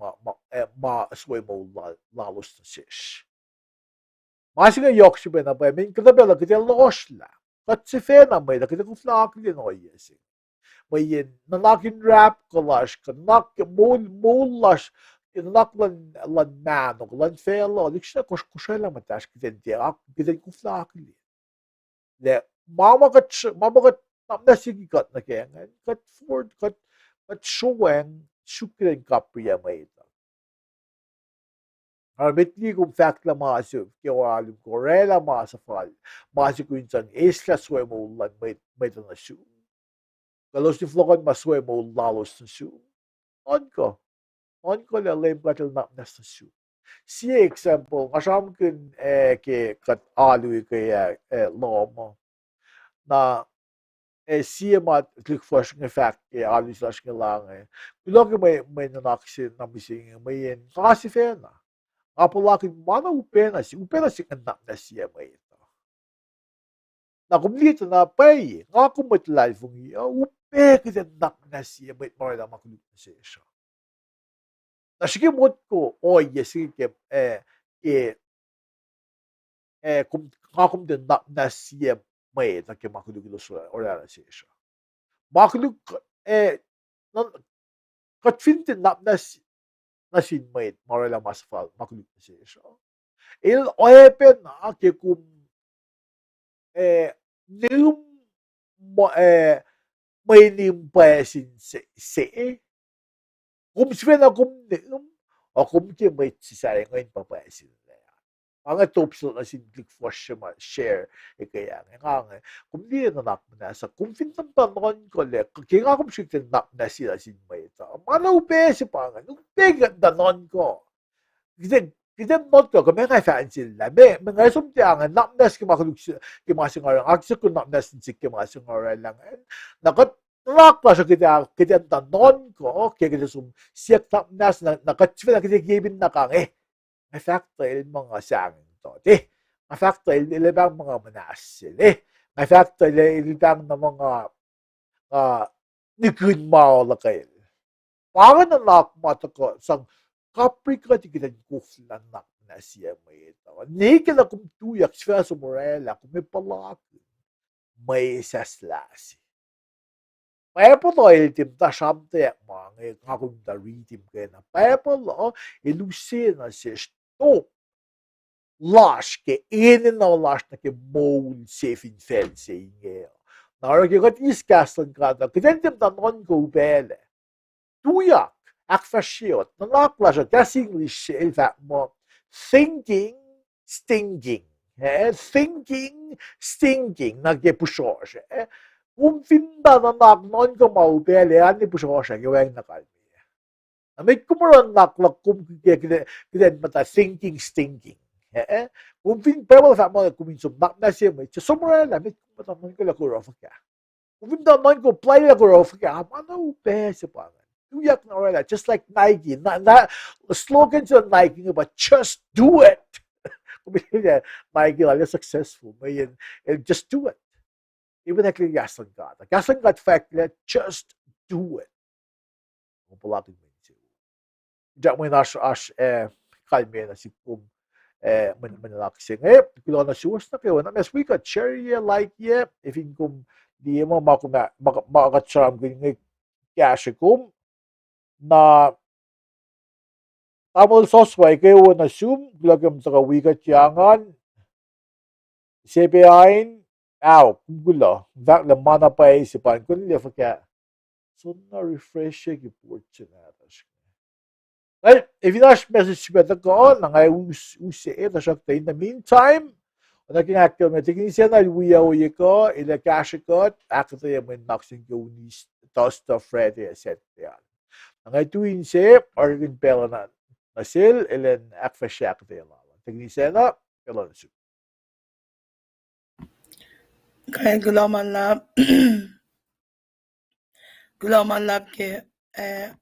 sway mo lalos na siya. Masing yok siya na ba, min kadabela kita los la. Kat si fena may na kita kuflak din o yesi. May yin nanakin rap kalash, kanak mulash, kanak lan manok, lan felo, liksya kushay lang matash kita kuflak din. Mamagat nasigigat na kaya kat Ford kat showang shukren kapriya may ito. Arbitli kung fact la maasyo kiwa alim korela maasafal maasyo ko yung isla sway mo ulan may ito na siyo. Kalos ni flokan masway mo lalos na siyo. On ko la lame katil na nas na siyo. Siya example kasamakin ke kat alu kaya lomo. Na siya klikforsk ng fact alis las nga lang Kulo may nanaksin na mising may kasi fena Apalakin mana upenasi anak na siya may ito. Na kumlito na pay, nga kumatlal fungi, upe kita anak na siya may marala makulit na siya. Na sige mot ko, sige nga kumlito anak na siya may ito kaya makulit na siya, orala siya. Makulit, katfintin anak na siya may marala masfal, makulit na siya. Il open que com nenhum may nimpasin se kung sila kung nenhum o kung ke may sisay ngayon papasin na yan. Mga topsel na click for share kaya nga kung di na naknasa kung fintan panon ko le kaya nga kung siya na sila sin may ito mana upe si pangan nung pegat na non ko kita not ko kami nga fancy la be mga sumtiangan naknas ki makuluk ki masingar akse ko naknas sik ki masingar lang nakot nakla sa kita tanon ko kaya kita sum siyak naknas nakatfila kita gibin na kang may factor mga sang to may factor ilibang mga manasil may factor ilibang na mga nikun mao la kayo para na nakmata ko sang Caprica di kita kuflan na siya may ito. Ni kila kung tuyak siya sa morela, kung may palaki, may saslasi. May po to iltim ta shamte mga kakong da ritim kaya na. May po lo, ilusin na siya stop. Lash ke inin na lash na ke mold safe in fel sa inge. Naragi kat iskastan ka na, kitantim ta non ko bele. Tuyak. Akfasrye, nunake siya, kasi English mo, thinking, stinging. Thinking, stinging, nagpusyo siya. Kung finda na naknon ko maupele, ani pusyo siya, gawin na kalmi. May kumuran naklak kung kaya mata thinking, stinging. Kung finda mo, kuminsum nakna siya, may sumurala, may kumatamon ko lakuro ka. Kung finda non ko, play lakuro ka, ano upe siya pa. Tuyak na orala, just like Nike. Not slogans of Nike, but just do it. Nike like successful, just do it. Even like Yasan God. Yasan God fact that just do it. Kung palating mo yun. Diyan mo yung kalme na si Pum manalakising. Kulo na siwas na kayo. Nas wikut, share ye, like ye. If in kum di mo makasramkin ng kashikum, na tamol sosway kayo na sum glagam sa wikut yangan CPI Kulo that the mana pa isipan kun le faka so na refresh ki portion natas well if you dash message better ko na ngay use da shakta in the meantime naking akil na tingin siya na wiya ko ila cash ko akkuteyac mo naksing ko ni toast of Freddy set yan ngay tuwin siya organ pela na nasil ilan akfasrye akkuteyac tingin siya na pela na siya kaya Kulo manlap ke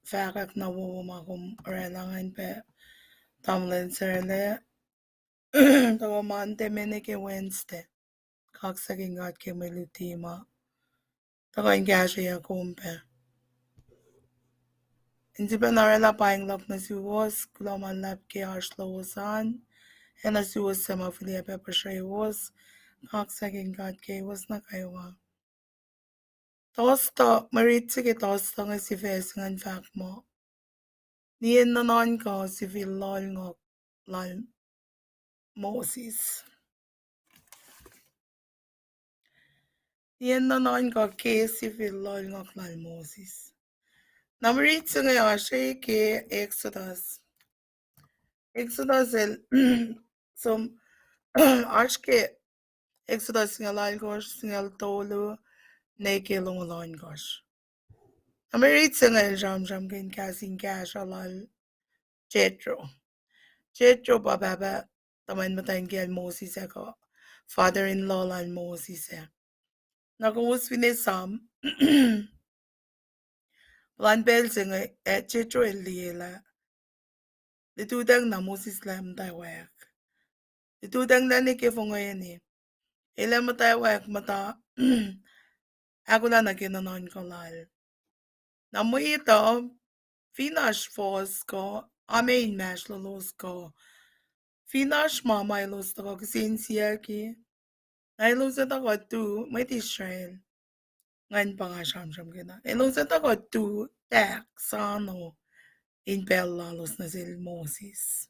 fakak na wumakum relangan pe tamlin serle tawa mante mene ke Wednesday kaksaking gat ke may luti ma tawa ingasya ya kumpe hindi pa narela paing lap na siwas Kulo manlap ke harslowasan and na siwas sa mafilia pepasrye was kaksaking gat ke was na kaywa Tosta, maritsige tosta nga si Fes nga fak mo. Niyan na non ko si Vilol ngok lal Moses. Niyan na non ko ke si Vilol ngok lal Moses. Namaritsa nga yashe ke Exodus. Exodus el som ashke Exodus nga lal gosh singal tolo neke lungalon gosh. Namaritsa nga el sramsramkin kasing kasha lal Jetro. Jetro bababa taman matayin kay Moses ako. Father-in-law lan Moses Nakumus finesam. Lan belsing Jetro eliela. litudang na Moses lam taiwak. Litudang na ni kifongoy ni. Ilam taiwak mata ako na nagkinanon ko lal. Namu ito, finash fohs ko, ame inmasrlos ko. Finash meac ko kasinsiya ki. Nailusat ako tu, mwet Israel. Ngayon pa nga sramsramkin na. Ilusat ako tu, tak, sano, in pacl na sil Moses.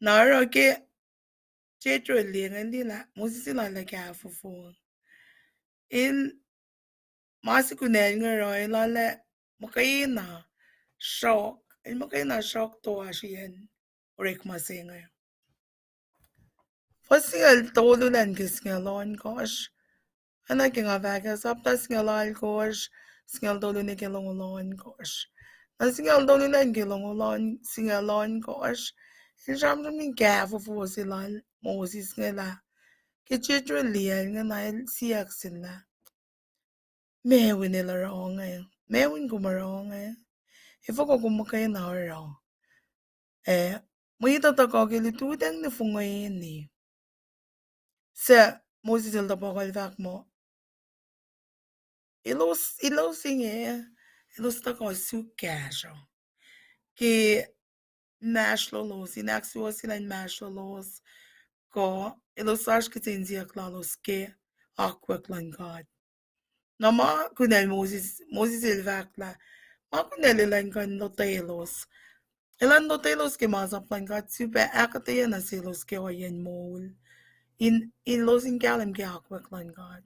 Naro ke, chetro lingan nila, Moses sila lagafufo. Il, masikunel nga ro, ilala, makaina, shock. Il makaina shock to ashiyan. Orek masinga. Fasigal tolulan kis ngalon kosh. Ana kinga vagas aptas ngalal kosh. Singal tolun ikilongolon kosh. Na singal tolulan kilongolon singalon kosh. Il sramsramkin kafufo silal Moses ngala. Kichitro liyan nga nail siyak sila. Mewin nila wrong eh. Mewin kumarong eh. Ifo ko kumakay na wrong. May tatakagilitudang na fungayin ni. Sa Moses ilta pakal mo. Ilos inge. Ilos tako sukasyo. Ki meac inaksyo sila meac ko. Ilos ash kitinziyak lalos ke akkuteyac lang God. Na ma kunel Moses ilvakla. Ma kunel ilan kan lotelos. Ilan lotelos ke masaplan God. Super akkuteyac na silos ke oyen mol. In los in kalam ke akkuteyac lang God.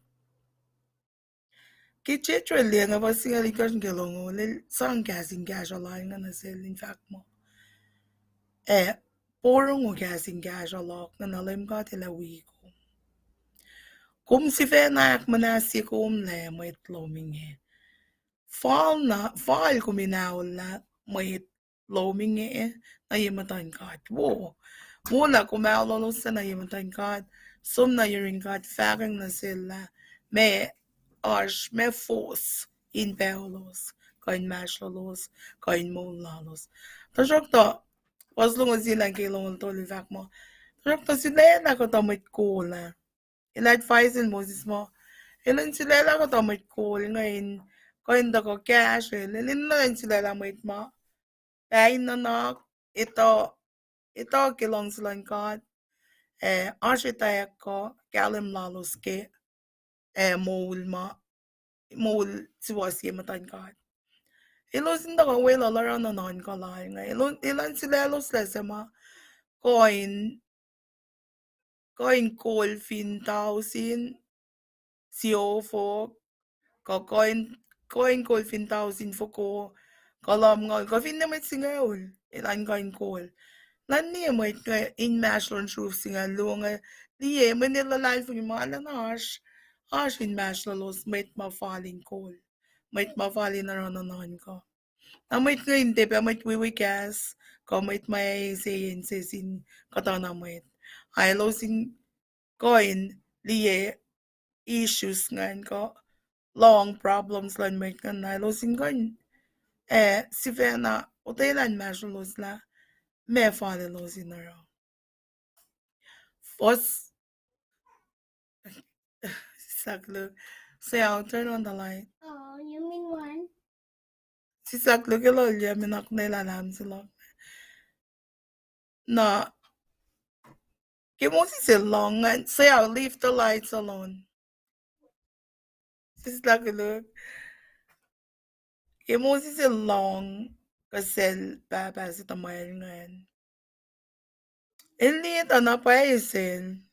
Kichitro lianga vasinga likas ngelongo lil sangkasing kashalay nga nasil in fact mo. Porong o kasing kashalok na nalim ka tila wiko. Kum si fenak manasi kum le mwet lominge. Fall kuminaw la mwet lominge na yimatan kat. Wala kumaw lolosa na yimatan kat. Sum na yiring kat fakang na sila me fohs in pacl ko inmasrlos ko enenu. Tasokto was lungo silang kilong tol fak mo. Tasokto sila ko tamit cool. Ilad faisal Moses mo. Ilan sila ko tamit cool ngayon ko hindi ko cash. Ilan na sila lamit mo. Paing nanak ito kilong silang kat. Akkuteyac ko kalim lalos ke. Mol siwas yematan kat. Ilos inda ka wela laran na non ka lai nga. Ilan sila los lesema coin call fin thousand siofo ka coin call fin thousand foko kalam nga ka fin naman singaul ilan coin call. Lan niya mo ito inmasrlos roof singalu nga niya manila life yung mga alanash. Inmasrlos may mafalling call. May mafalling na rananan ka. Amit nga hindi pa may wiwikas. Kamit may sayin sin katana may. Ay losing coin liye issues ngan ko. Long problems lan may kan na losing coin. Si Fena utailan masrlos la. Me fale losing na raw. Fohs Saklo. Say I'll turn on the light. Oh, you mean one? Si Saklo kilolya minak na ilalam sila. Na Moses is long and say I'll leave the lights alone. Si Saklo. Moses is long kasel baba sa tamayal ngayon. Hindi ito na pa isin.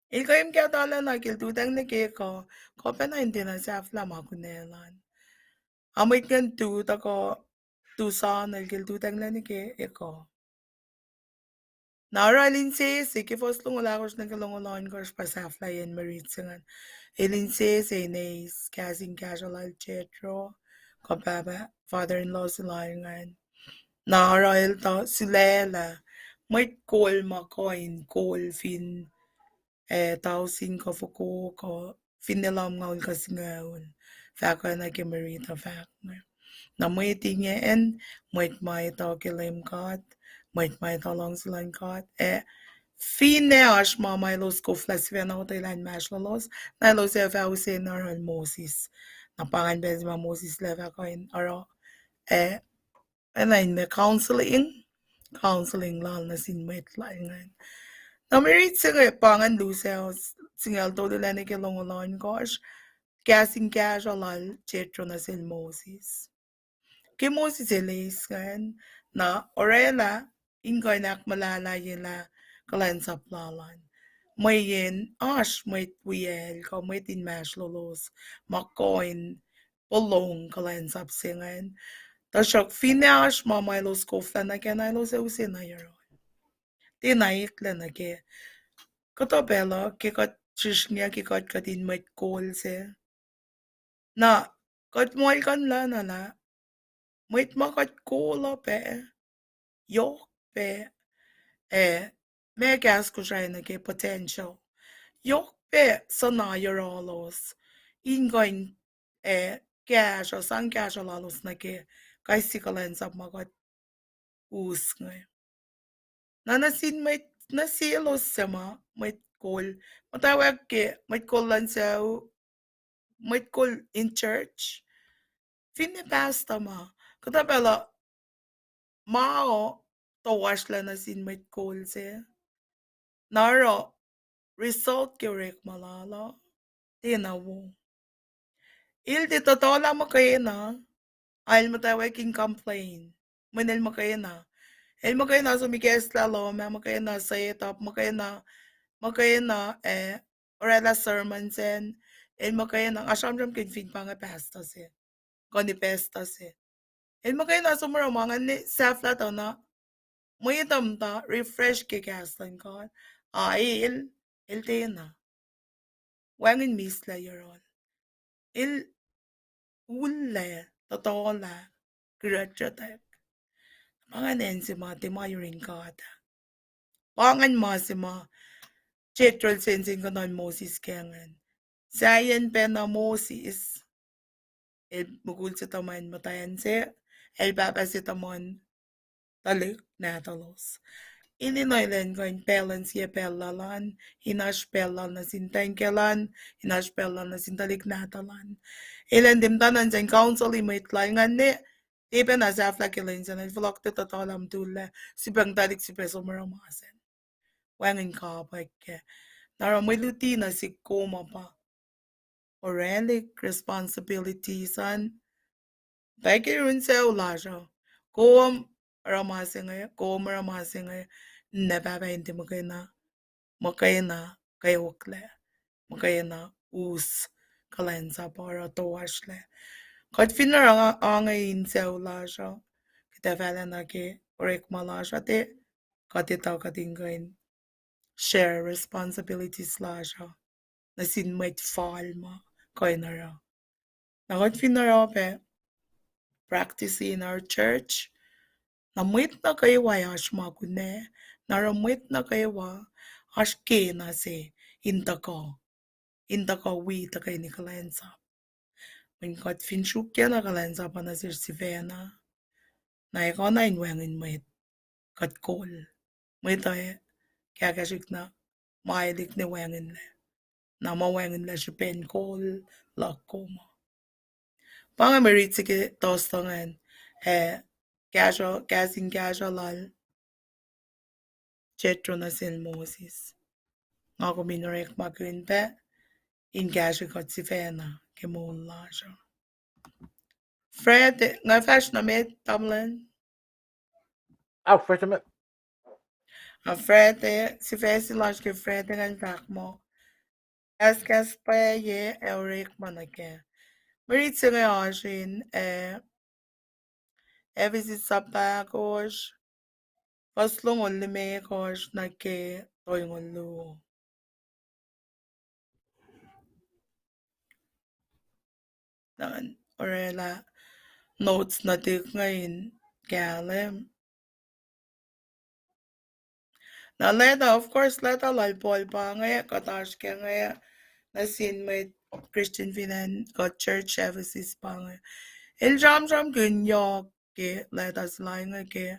Ikayim kaya tala na kiltutang na kiko. Kopa na hindi na sa aflam ako nelan. Amit kan tu tako tusa na kiltutang na ni kiko. Naralin si kifos lungulakos na kalungulan kos pa sa aflayan maritsangan. Ilin si nays kasing casual chetro. Kapaba father-in-law sila ngayon. Naral ta sila may call makoin call fin thousand ka fuko ko finilam ngaul kasi ngaul. Faka na kimarita fak na. na mwet inge en mwet mai to kilim God mwet mai to long silan God fine ash mama los koflas vena o inmasrlos na los eva usenar Moses na pangan bez ma Moses leva koin aro and counseling lal na sin met laingan na merit sige pangan luseos singal to de lene ke longolon gosh casting cash alal chetro na sin Moses ke Moses elis kan na orela ingoy nak malala yela kalan sa plalan may yen ash may wiel ko may inmasrlos makoin polong kalan sa singan Tashok finash mama los kofla na kena los usin na yaro. Ti na ikla na ke. Kato bela ke kat chishnya ke kat katin met kol se. Na kat moy kan la na la. Met ma kat kola pe. Yok pe. Me gas ko na ke potential. Yok pe sana yaro los. Ingoin cash o san cash la los na ke. Kaisi kalen sa magat us ngay. Na nasin may nasilos sama may call matawag ke may call lang sa may call in church finipasta ma katabela mao tawash la nasin may call se naro result ke rek malala tinawo il di totoo lang mo kayo na ayl matawag king complain manil mo kayo na el mo kayo na sumigas lalo mo kayo na say top mo kayo na orela sermon sen el makaya ng sramsramkin fin panga pasta se koni pesta se el makaya na sumura mga ni safla to na muy tamta refresh ke kastan kon il te na wangin misla yaron il ulle totola graduate mga nensi mati mayuring kata pangan masima Chetrol sensing ko non Moses kengan. Sayan pena Moses. El mugul sa taman matayan se. El papa si tamon talik natalos. Ininoylen ko in pelan siya pelalan. Hinash pelan na sintengkelan. Hinash pelan na sintalik natalan. Ilan dimtanan sa council imitlayngan ni. Tipe na sa aflakilain sa nagvlog to totalam tula. Sibang talik si peso maramasan. Wangin kapag ke. Nara may luti na si koma pa. Orelic responsibilities an. Bagi rin sa ulasyo. Kom ramasi ngay. Nebaba hindi mo kayo na kayo wakle. Makaya na us kalensa para towashle. Kat finara nga ngayon sa ulasyo. Kita fala na ki orek malasyo te. Katitaw katinggain. Share responsibilities lasyo. Nasin may falma koy nara. Nakot finara pe practice in our church. Namwit na kayo wa yash makune. Naramwit na kayo wa ashke na se intako. Intako wi ta kay ni kalensa. When kat finshuk ya na kalensa pa na sir si Vena. Na ikaw na inwangin mwit. Kat kol. Mwit ay kaya kasik na mailik ni wangin le. Na mawangin la si pen kol lakoma. Panga merit sige tostangan casual lal chetro na sin Moses. Nga ko minorek magrin pe in casual kat si Fena ke mon lajo. Fred nga fash na met tamlan. First naman. Fred si Fesi lajo ke Fred ngan tak mo. Kas pa ye eurik manake. Merit sige asin visit sa pakos. Paslong only me kos na ke toy ngolu. Nan orela notes na dik ngayon kalem. Na leta of course leta lalpol pa ngaya katash ke ngaya na sin may Christian finan got church services pa ngaya. sramsramkin ke letas lainga ke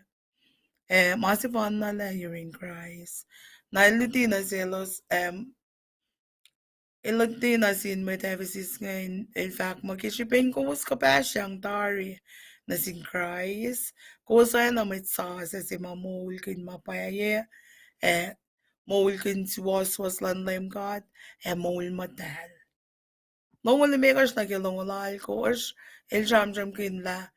masifanna le urine Christ. Na luti na selos iluti na sin metavisis ngayon fact makisipin ko was kapasyang tari na sin Christ. Kusa na sa si mamul kin mapaye mol kin si was lan God mol matal. Mongol megas na kilongolal koos sramsramkin la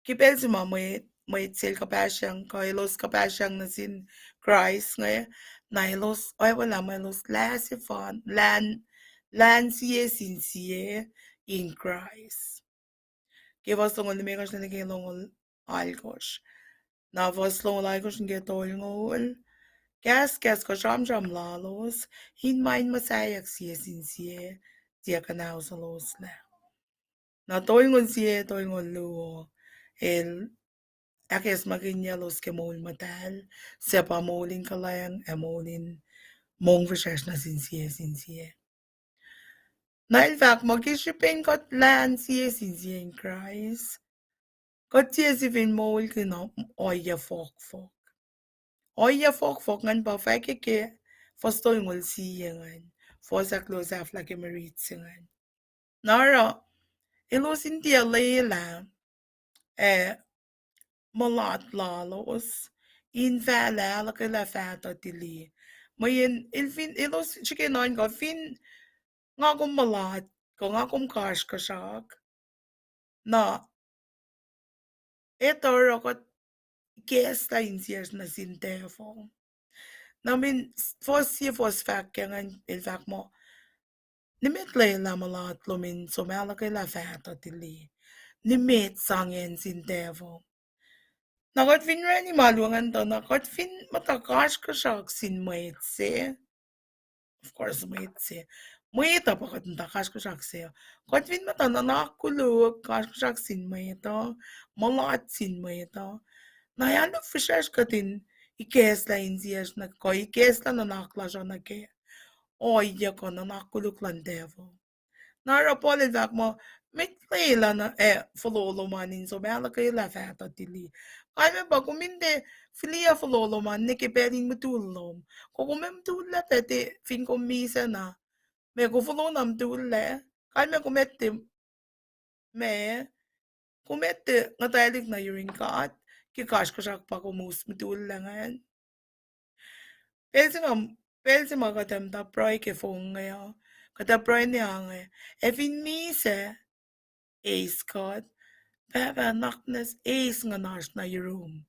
kipel si mwet sil kapasyang kailos kapasyang na sin Christ nga nailos ay wala mailos lasifan lan siye sin siye in Christ. Kivas tongol megas na kilongol alkos. Na vos long alkos nga tol ngol. Kas ko sramsramlalos hin main masayak siye sin siye dia kanaw sa los la. Na toingon siye toingon luo akes maginya los que mol matal sepa molin kalayang molin mong verses na sinsiye. Na in fact magkisipin kot lan siye sinsiye in Christ. Kot siye si fin mol kino oya fok. Oya fok ngan pa fake ke fostoingol siye ngan. Fosa close afla ke merit ngan. Nara ilos india leila malat lalos in fala la que la fata tili mayen ilfin ilos chikinon ko fin nga kum malat ko nga kum kash kasak na ito rokot kesta insiers na sintefo na min fos fak yang il fak mo nimit la malat lumin somala que la fata tili nimit sangen sintefo Nakot fin rani maluangan to, nakot fin matakash kasak sin mwet se. Of course, mwet se. Mwet pa kot matakash kasak se. Kot fin matananak kulo, kash kasak sin mwet malat sin mwet Nayalok fishesh katin, ikes la inzias na ko, ikes la nanakla siya na ke. Oya ko nanakuluk lang devo. Narapolid vak mo, mitlela na fololo manin so bela kayo la fata tili. Kaya ba kuminde filia fololo man ne keperin mutulom. Ko kumem tulla pete fin komisa na. Me ko fololo nam tulle. Kaya me kumette ngatalig na yuring kaat. Kikash ko siya pa kumus mutulla ngayon. Pelsi mga katamta proy ke fong ngayon. Kata proy niya ngayon. Fin mise Scott, baba naknas nga nash na room.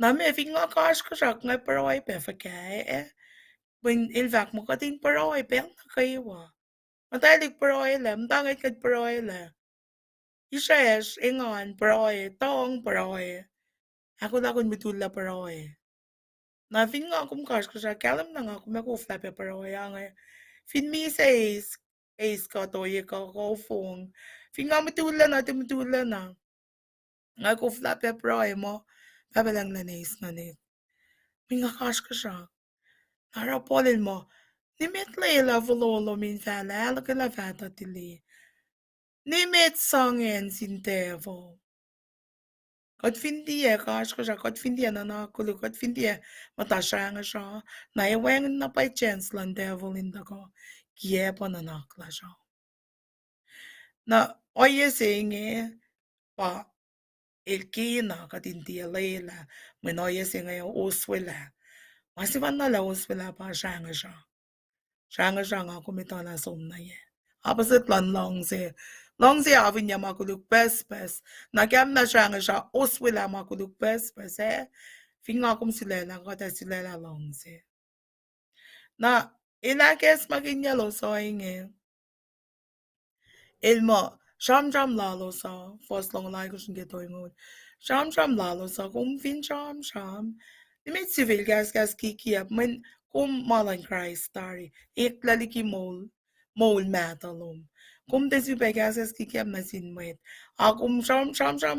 Na me fi nga kash kasak nga paroy pe fakay when ilvak mo kating paroy pe na kayo Matalig paroy la, mtangit kad paroy la. Ishes, ingon, paroy, tong paroy. Ako na kun mitula paroy. Na fin nga akum kash kasak, kalam na nga akum ako fla pe paroy nga. Fin mi sa ka toye ka fong. Fin nga mitula na. Nga ko fla pe paroy mo. Babalang nanis na nit. Minga kash kasak. Narapolin mo. Nimit layla vololo min fala alaka la fata tili. Nimit sangen sintevo. Kot findia kash kasak. Kot findia na nakulu. Kot findia matashanga siya. Na iweng na pa chance lang devil inda ko. Kiepa na nakla siya. Na oye singe pa ilkina katintia layla. Menoye singe uswila. Masivan na la uswila pa shanga siya. Shanga shanga kumita na somna ye. Opposite lan long se avin ya makuluk pes. Na kem na shanga siya uswila makuluk pes Finga kum silela kata silela long se. Na ilakes magin yalo so inge. Ilmo sham lalo sa fos long lai kushin geto ingon. Sham lalo sa kum fin sham. Limit civil gas kiki up men kum malan Christ story. Iklaliki mol matalom. Kum desi gas kiki up na sin mwet. Akum sham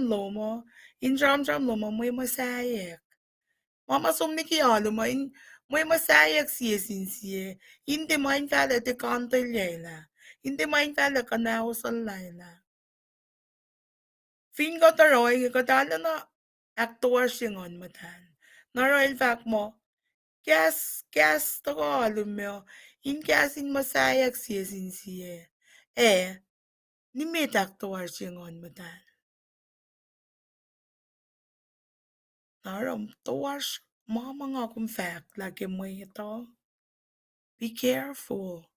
lomo. In sham lomo may masayak. Mama somniki aluma in may masayak siye sinsiye. Hindi main fala te kanto layla. Hindi main fala kanaw sa layla. Fin ko taroy ko tala na aktor singon matan. Naroy fact mo. Kes to ko alumyo. In kesin masayak siya sinsiye. Ni met aktor singon matan. Naram towash mama nga kung fact lagi mo ito. Be careful.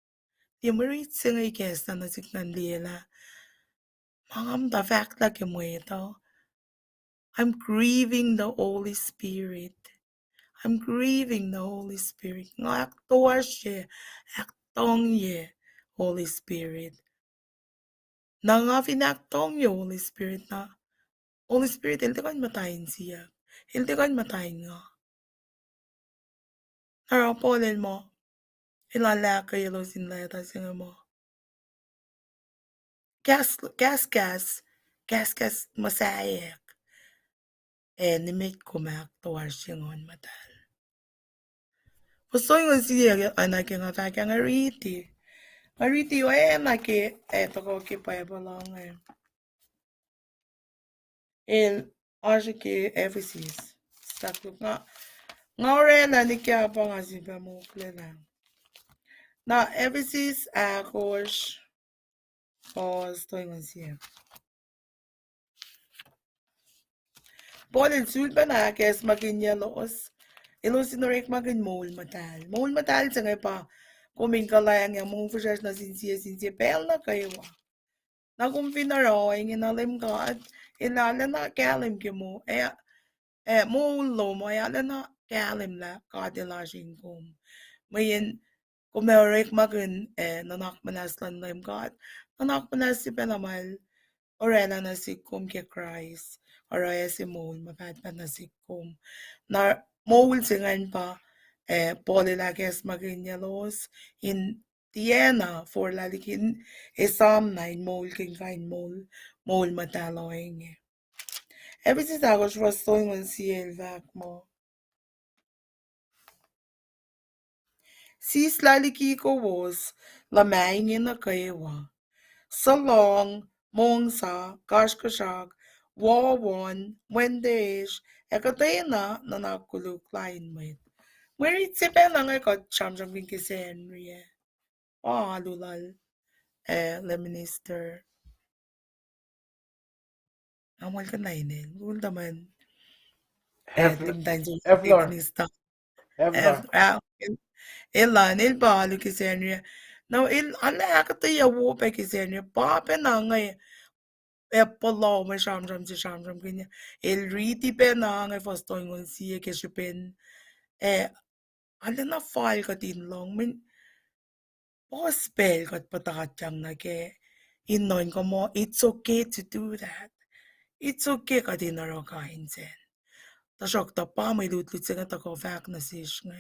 Di mo rin singay kes na nasiknan lila. Mangam da fact lagi mo ito. I'm grieving the Holy Spirit. I'm grieving the Holy Spirit. Nga aktor siya. Aktong ye. Holy Spirit. Na nga finaktong ye Holy Spirit na. Holy Spirit, hindi kan matayin siya. Hindi kan matayin nga. Narapolin mo. Ilalaka yelo sinleta singa mo. Gas masayak. Nimit kumak tuwar singon matal. Gusto yung siya anak yung atake ang ariti. Ariti yung anak eto ko kipaya lang acho que FCs. Sakto nga. Nga orena ni kaya pa nga si pamukle lang. Na FCs akos fohs to yung siya. Polin sulpa na kes makinyalos. Ilusinorek magin mol matal. Mol matal sa ngay pa. Kuming kalayang yung mong fusas na sinsiya pel na kayo. Na kung pinaro, yung inalim ka at ilala na kalim ki mo. Mulo mo ayala na kalim la kadilashin kum. Mayin kumerek magin nanak manaslan lim kat. Nanak manas si penamal. Orela na si kum ke Christ. Oraya si mul mapat pa na si kum. Na mul singan pa polilakes magin yalos in Tiena for lalikin Psalm 9 mol king kain mol mataloing. Every since I was rustling on CL vac mo. Sis laliki kowos lamaing in a kaewa. Salong, mongsa, kashkashak, wawan, wendesh, ekatena nanakulu klein mwet. Where it's a lang I got sramsramkin kisenrie. Lulal, leminister. Amal ka na inin. Uldaman. Timtan sa Evlar. nista. Evlar. Ilan, ilbalo kisenrie. Now, akkuteyac pe kisenrie. Pape na ngay. Polo may sramsramkin. Riti pe na ngay fastoy ngon siya kisipin. Na file ka din long. Min, spell kat patakatyang na ke. Inon ko mo, it's okay to do that. It's okay ka din na ro kain sen. Tasok ta pa may lutlut sa nga tako fact na sish nga.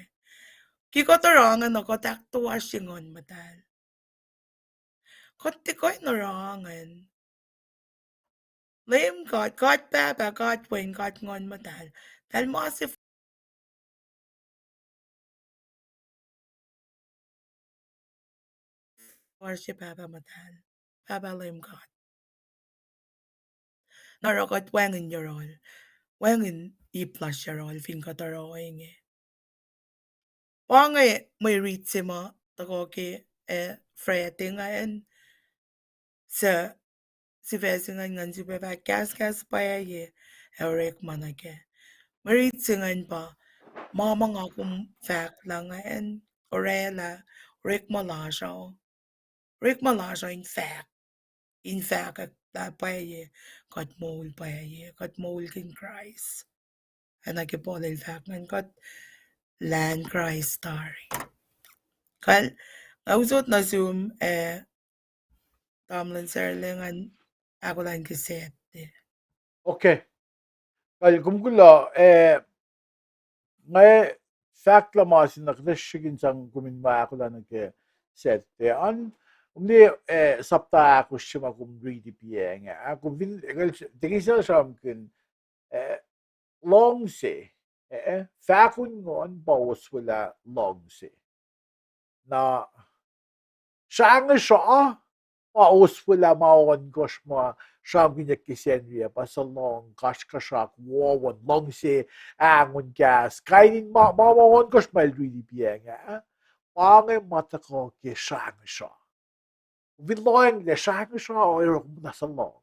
Kiko tarangan ako takto asingon matal. Kotti ko'y narangan. Layim God baba, God win, God ngon matal. Dahil mo kasi worship baba matal. Baba layim God. Narakot wangin yorol. Wangin i-plus yorol. Fin ka tarawing Wangay may read si mo. Tako ki freting ngayon. Si vesingan ngan si baba kas pa ye. Eurek manake. May read singan pa. Mama nga kung fact lang ngayon. Orela. Rick Malasho. Rick Malasho in fact. In fact, at paye, kat mole paye, kat mole king Christ. And I keep all in fact, and kat land Christ story. Kal, nausot na zoom, tamlan serlingan, ako lang kiset. Okay. Kal kumkula ngay fact la masin nakdashigin sang kumin ma ako lang ke set an umdi sapta ako shima kum read pieng ako vin tigisa sramkin long se fakun ngon bawas wala long se na siya oasr maon goshma sramkin kisenria pasalong kashkashak wawon longse angon gas kainin maon goshma really pianga pange matako ke shangsha Viloing the shangsha or nasalong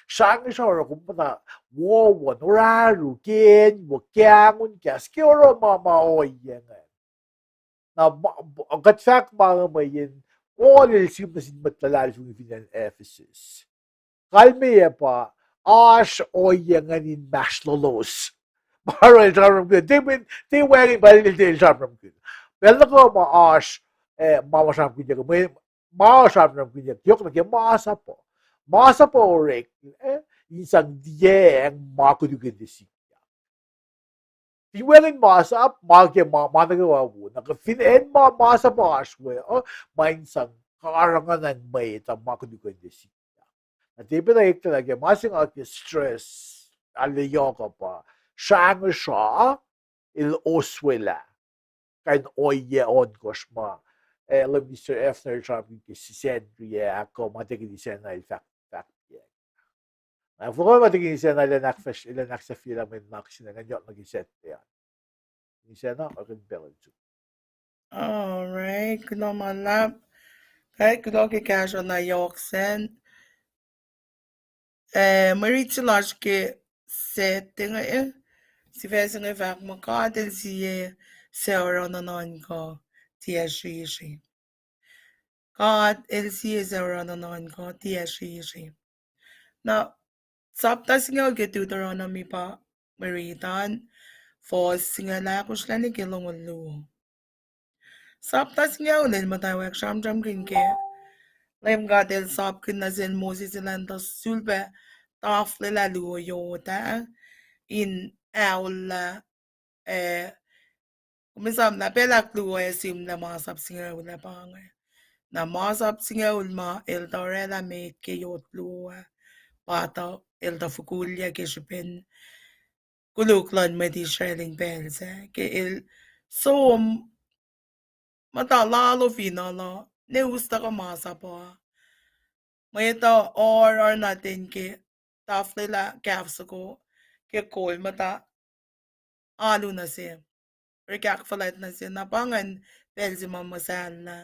shangsha or kumpa wawon raru gen wo kyangon gas kioro mama oyenga na gatfak mga mayin all isim na sinmatlalal yung finan Ephesus. Kalme pa ash oyengan inmasrlos. Para el sramsramkin good. They wearing balil el sramsramkin. Pero ko ma ash mama sramkin niya may mama sramsramkin niya yok na kaya masa po. Masa po orek isang dieng makudugin disi. Iwerin masap mage managawa mo nakafinen masa paswe mainsang karangan ng may tamakudugin disi. Natipid talaga masing stress aliyo ka pa siyang siya il oswela kain oye on koshma alam Mr. Efner Trump si Sendrie ako matigil siya na fact Fuko matigil siya na ilanak sa filament max na ganyan mag-iset yan. Siya na akin balance. Alright, Kulo malap. Kahit Kulo kikasyo na yoksen. Maritselage ke setting si fæsing vak makadel si sauron anon ko tiashi. God el si sauron anon ko tiashi. Na saptas nga get Deuteronomy pa maritan fohs nga lakus lani kilongulu. Saptas nga ulit matawag sramsramkin ke Lem gadel sapkin na zen Moses ilantas sulbe tafle la luoyota in aula kumisam na pelak luo sim na masap singa ula pange na masap singa ulma el torela me ke yot luo pata el da fukulya ke shipen kuluklan med Israeling pelse ke el som mata lalo finala ne usta ka masapa Mayita or natin ke taflela kapsako ke kol mata alu na siya. Rekak falat na siya napangan pel si mamasal na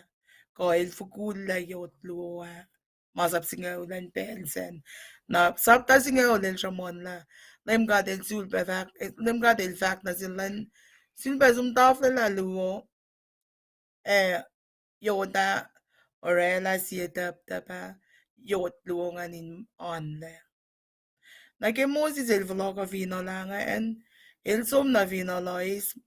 ko il fukul la yot luwa masap singa ulan pel sen na sapta singa ulan shamon la lem gadel sulpe fak lem gadel fak na silan sulpe sum taflela luwo yoda orela siya tapa yot luwongan in on le. Naging Moses el vlog av vinalangen el som na vinalais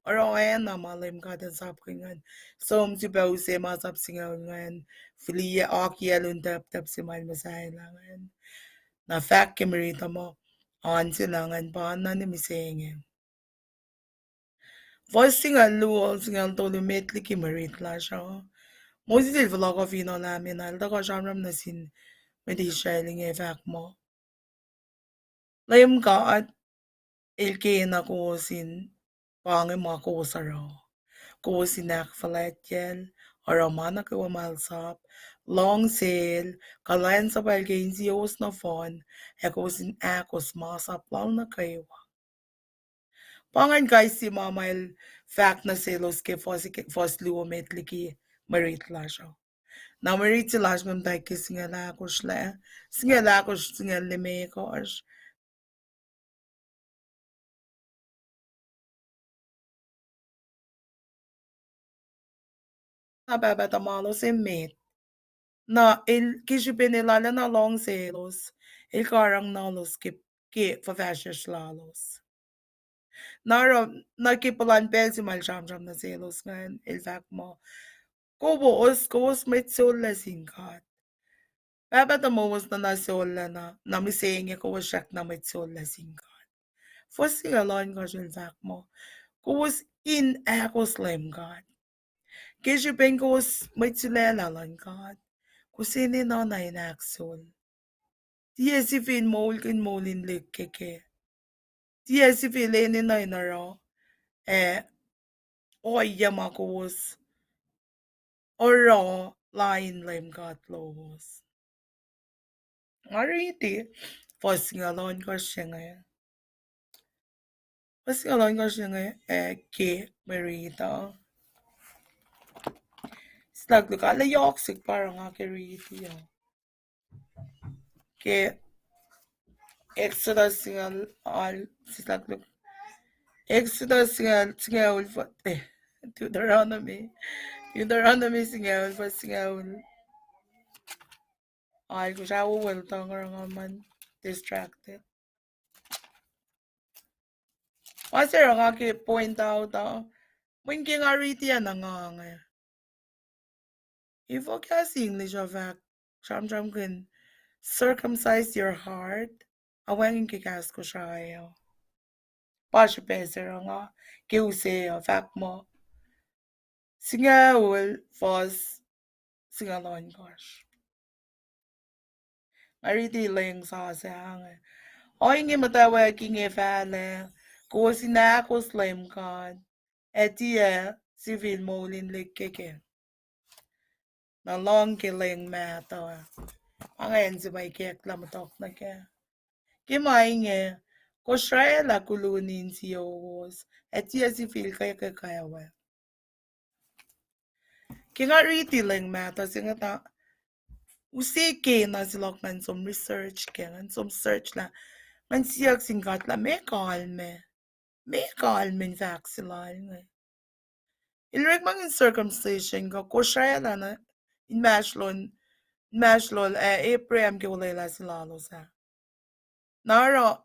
oraen na malim kaden sapkingen som si bause masapsingan flie akielun tap si mal masailangen na fak kemerita mo on silangan pa na ni misenge. Voice singal luol singal tolumetli kimerit la siya. Moses el vlog av vinalamin al da ka shamram na sin medishaling e fak mo. Layam ka at ilkena kusin pange makosaro. Kusinak faletjel, aramana kumalsap, long sail, kalayan sa palgain siyos na fon, kusin akos masap lang na kayo. Pangan guys si mamail fact na selos ke fos luometli ki marit lasyo. Na marit si lasyo tayo kisingala akos la, singala akos singal lime kos, nababatamalo si meac na il kishipinilala na long selos il karang nalos ki favashislalos. Nara nakipalan pel si malshamsham na selos ngayon il fact mo kowos may tsola singkat. Babatamo was na nasola na namisenge kowos siyak na may tsola singkat. Fosing alon ko il fact mo kowos in akos lemkat. Kishipin kowos may tsulela langkat. Kusini na inaksol. Diye si fin molkin molin likkeke. Diye si fileni na inaro. Oya makos. Oro lain lem kat logos. Ngariti. Fosingalon ko siya ngayon. Fosingalon ko siya ngayon. Ke merita. Slagluk ala yoksik parang akiriti yun. Ke Exodus singal al slagluk. Exodus singal ulfat. Deuteronomy. Deuteronomy singal ulfat singal. Ay ko siya uweltang man distracted. Kasi nga ki point out when king ariti yan nga. If you guys English of sramsramkin circumcise your heart, awangin kikas ko siya ayo. Pasha peser nga kiuse fact mo. Singaul fohs singalon gosh. Ariti lang sa hanga. Oingi matawa king efale. Ko sinako slim kan. Etia civil molin likkeke. Na long killing mato. Ang enzi may kek lamatok na ke. Kimainge. Ko shray la kulunin si oas. Etia civil kaya kaya. Kingariti lang mato. Singata. Usike na silok man some research ke. Some search la. Man siyak singkat la me kalme. Me kalme fact sila. Ilrek mang circumcision ko. Ko shray la na. Inmasrlos April ke ulela silalo sa. Naro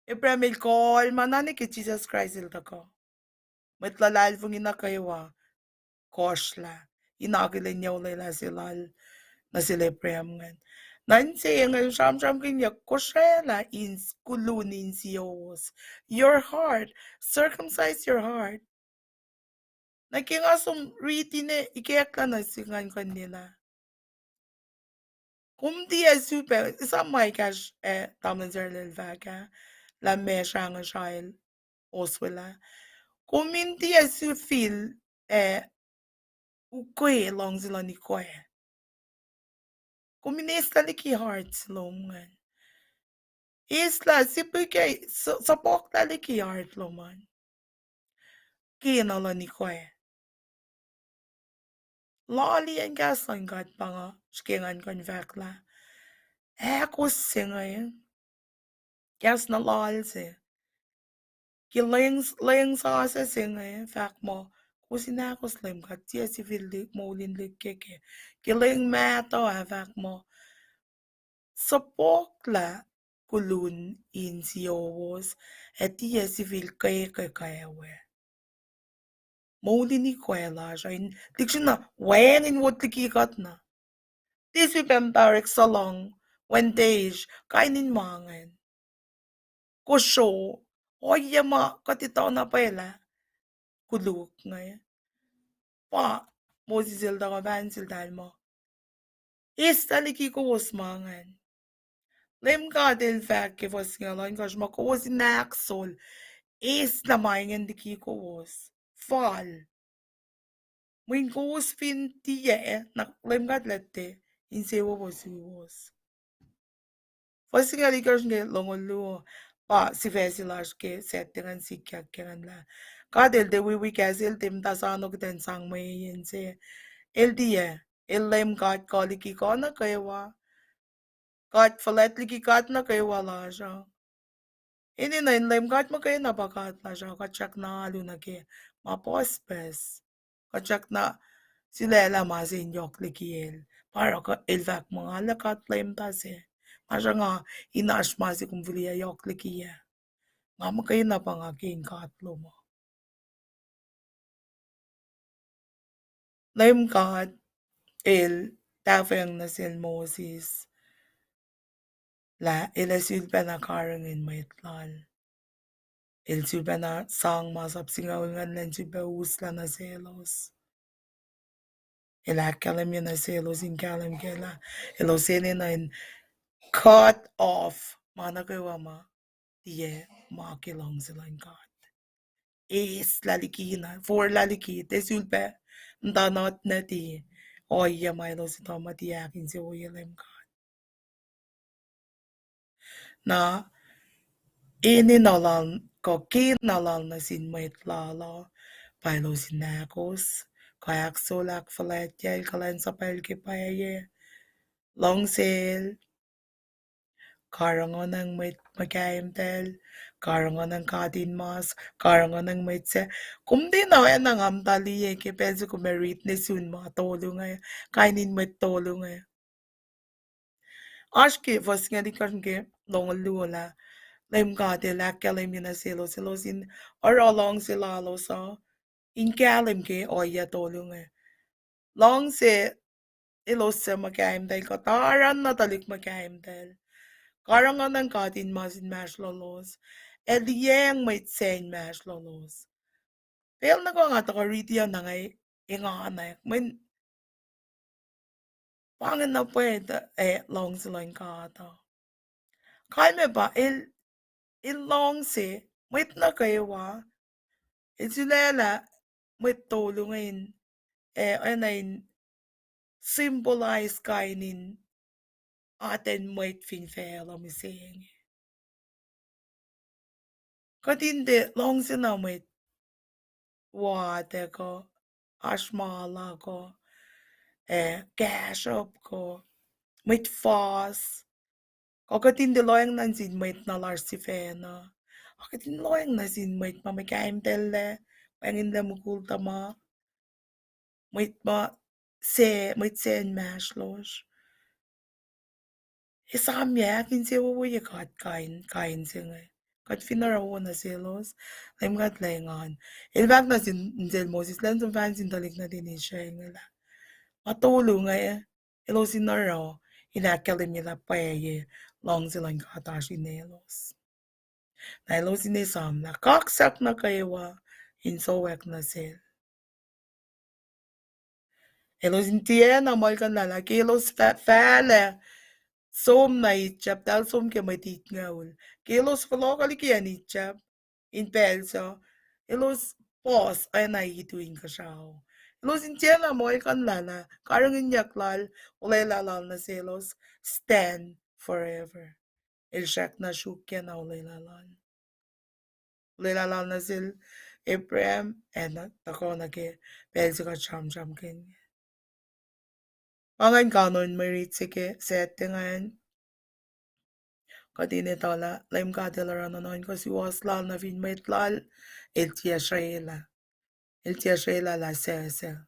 April call manani ke Jesus Christ ilta ko. Metlalal fung inakaywa koshla. Inagilin niya ulela silal na sila April ngan. Nansi ang sramsramkin niya koshela in Kulo ninsios. Your heart, circumcise your heart. Nakingasum riti ne ikekla na singan kanila. Kung di super, isa may cash tamang zerlel vaga, la me shang shail oswela. Kung hindi su feel ukwe long zila ni kwe. Kung minista liki heart loman. Isla sipuke sapok la liki heart loman. Kina la ni kwe. Lali ang gasang gat panga skingan kon vakla. Ako singayon. Gas na lal se. Kilayang sa singay fact mo. Kusina ko slim ka tia civil molin keke. Kilayang mato fact mo. Sapokla kulun in sios et tia civil kaya we. Molin ni kwela siya. Diksyon na, wen in what likikat na. This wipemparek sa long, when days, kainin mangan. Kusyo, oya ma katitaw na pala. Kuluk ngayon. Pa, mo si Zilda ka ban Zilda mo. Taliki ko was mangan. Lem ka del fact ke was ngalan kash ma ko was inaksol. Na mangan diki ko was. Fall. When ko was fin tiye na lem ka lete. Insewo was. Was ngali kash nge longolu. Pa si fesilash ke settingan sikyak keran la. Kadel de we kazil tim tasano kiten sang may yense. El diye. El lem kat kaliki ka na kaywa. Kat falet liki kat na kaywa la siya. Ini na in lem kat mo kayo napakat la siya. Katsak na alu na ke. Mapospes. Katsak na silela masin yok liki el. Para ka elvak mga lakat lem tase. Masya nga inash masi kumvuliya yok liki ya. Nga mo kayo napangaking katlo mo. Lem kat el tafeng na sil Moses. La ilasil pa na karangin maitlal. Il silpa na sang masap singawangan lan silpa usla na selos. Kalam yun na selos in kalam kela. Sinin na in cut off. Mana kayo ma. Diye makilong sila in cut. Laliki na. For laliki. Te silpa. Ndanot na ti. Oya mailo si toma tiyakin si oya lem cut. na ininalal ko kinalal na sin mwet lalo pailo sin akos kayak solak falet yel kalen sa pelke paye long sale karangon ng mwet magayemtel karangon ng kadin mas karangon ng mwet se kumdi na yan ang amdali ke penso ko merit ni sun mga tolo nga kainin mwet tolo nga aşke vasngeli kanke long lula lem gade la kelem na selo selosin or along silalo sa in kalem ke oya tolo nga long se ilos sa magayem del kataran na talik magayem del karangan ng kadin masin inmasrlos eliyeng may tsen inmasrlos Pero na ko nga takaritiyan na ngay inganak min pangin na pwede long sila yung kata kaya me ba il long se wait na kayo wa il silela wait tolo ngayon anayin symbolize kainin aten wait fin fela mi saying katinde long sila wait wate ko ashmala ko cash up ko mit fohs kakatin de loyang nansin mit na larsi fena kakatin loyang nansin mit mamikaim telle pangin la mukul tama mit ma mit sen maslos isam ya kin se wo ye kat kain singa kat finara wo na selos lim gat lengan in fact na sin moses lan some fans in talik na din siya ngala matulong nga ilo sinaraw inakalim nila paye long silang katashi nelos. Na ilo sinisam na kaksak na kayawa insowek na sil. Ilo sintiya na malkan lalaki ilo fale som na itchap dahil som ke matit ngawul. Kilos falokali kiyan itchap in pelso ilos pos ay naihituin ka siya. Los intiana mo ikan lala, karang inyaklal, ulay lalal na selos, stand forever. Ilshak na shukya na ulay lalal. Ulay lalal na sil, Abraham, tako na ke, pelsi ka sramsramkin. Pangan kanon merit sige, settingan, kadine tala, laim kadila rananon ko si waslal na vinmait lal, iltiya Shayla la sese.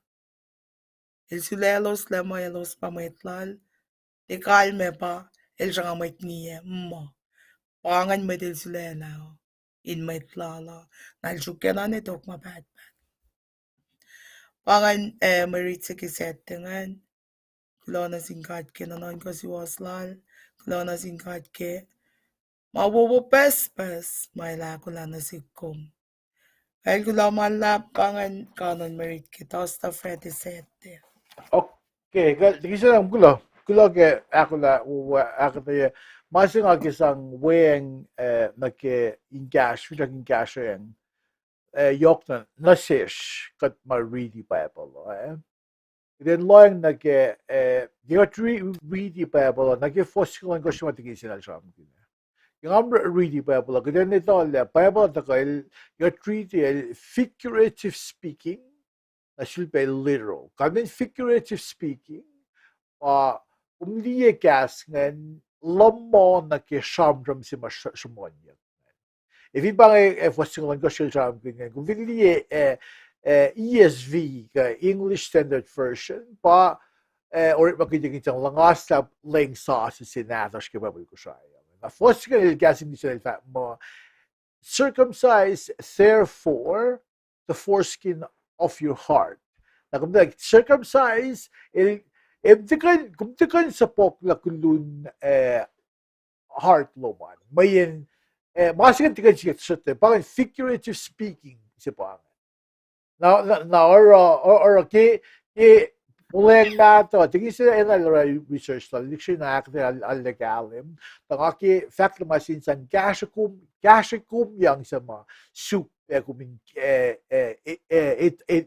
El sulelos le moelos pa maitlal, de calme pa, el janga maitnie, Pangan mo del sulela, in maitlala, nal shukena ne tok mapat. Pangan marit sa kisettingan, Kulo na singkat ke nanon ko si waslal, Kulo na singkat ke, mawowo pes, maila kula na sikom. Kaya kula malap pangan kanon merit kita, sta frete sete. Okay, kasi lang kulo ke ako na masing ako isang weng nake ingash yang yok na sish kat ready Bible then loyang nake ready Bible nake fosil ko siya matigil sila sa amin yung ready Bible then ito Bible takay yung treaty figurative speaking na silbi literal. Kami figurative speaking, umliye gas ngan lomo na ke shamdram si mashamonya. If you bang wasing ko sham ngan kung liye ESV English Standard Version or makinig itong langasap leng sa sinatas ke baboy ko siya. Na fosing gas hindi sila mo circumcise therefore the foreskin of your heart. Na kung circumcise, kung tikan sa pokla kulun heart loman, mayin, masikan tikan siya sa parang figurative speaking si pang. Or muleng na to, tingin sila research na liksyon na al-legalim, tangaki fact na masinsan gashikum yang sama soup kumin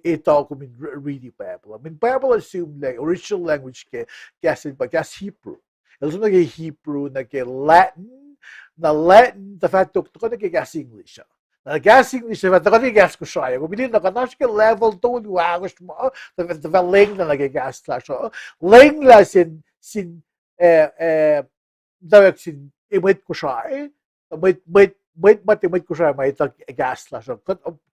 ito kumin ready Bible. I mean Bible assume like original language ke gas Hebrew. Also nag Hebrew nag Latin na Latin the fact to nag-gas English siya. Nag-gas English siya, nag-gas ko siya. Kung bilhin na ka, nasa level 2, liwagos mo, the ling na nag-gas la siya. Ling la sin direct sin imit ko siya. Imit ko siya, may gas la siya.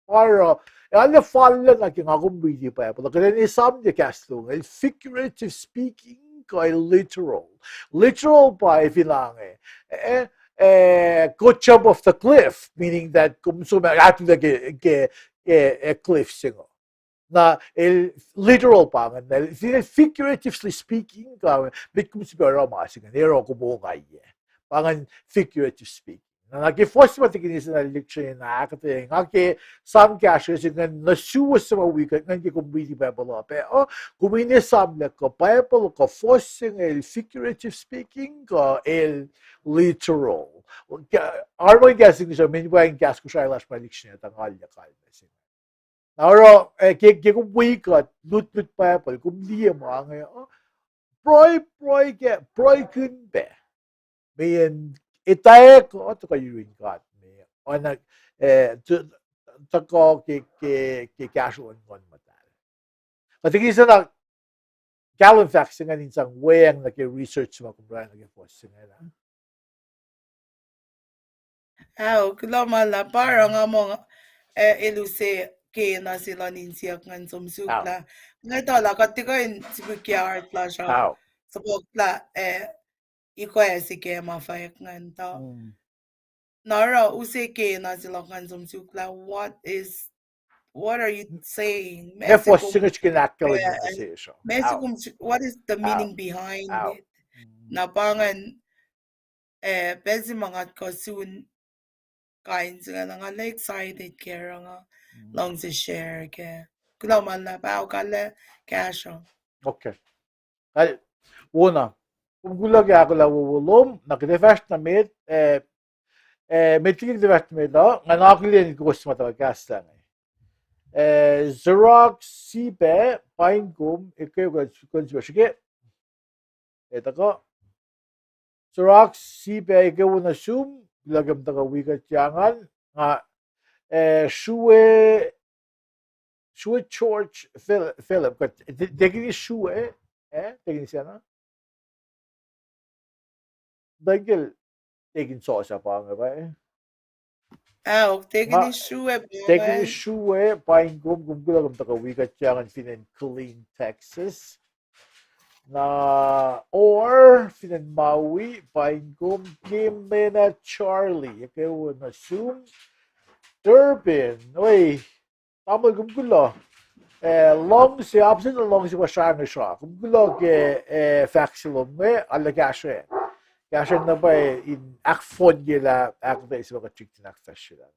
Para, alle fallen na king akong really pa. Pero kaya ni Sam de Castro, figurative speaking, kay literal. Literal pa, ilang good jump off the cliff, meaning that kung sumagat na cliff singo. Na literal pa nga, figuratively speaking, bit kung siguro masing, nero ko mo kaya. Pangan figurative speaking. Na nag-force mo tikinis na lecture na akate ngake some cashes nga nasuwa sa wikut nga hindi ko really babalo pero kumini samle ko bible ko forcing el figurative speaking ko el literal armo guessing siya min ba yung gas ko siya last prediction at ang alya kalme sin now ke ko wikut lut bible kum liya mo nga proy kun be mayan itae ko to kayo rin kat me on to ko ke casual on matal kasi kisa na gallon facts nga ninsang weng na ke research mo kung paano nag post nga Kulo mala parang among iluse ke na sila ninsiyak ngan sumsukla. Ngayon la katikoin sibukyart la siya. Sabokla ikwesi ke mafayak ngan ta. Nara use ke na sila ngan sumsukla. What are you saying? What is the meaning behind it? Napangan pesi mga kasun kinds nga nga excited kaya nga long to share ke kulo man na pa kala kasho. Okay. Ay una kung gulag ako la wulom nakidefast na med metric defast med nga nakilin ko sa mata gasta Xerox sibe Paing ikaw ko sige ito ko Xerox sibe ikaw na zoom lagam ta wikut jangan nga shue George Philip kat degini shue degini siya na dagil degin so sa pa nga ba degini shue Paing lagam ta wikut jangan finan clean Texas na or finan Maui Paing Kim na Charlie ikaw na zoom Durbin oi tama Kulo long si absent long si wasang siya Kulo ke factual me ala gashe na ba in akfon gila akbe is mga chick na akfasrye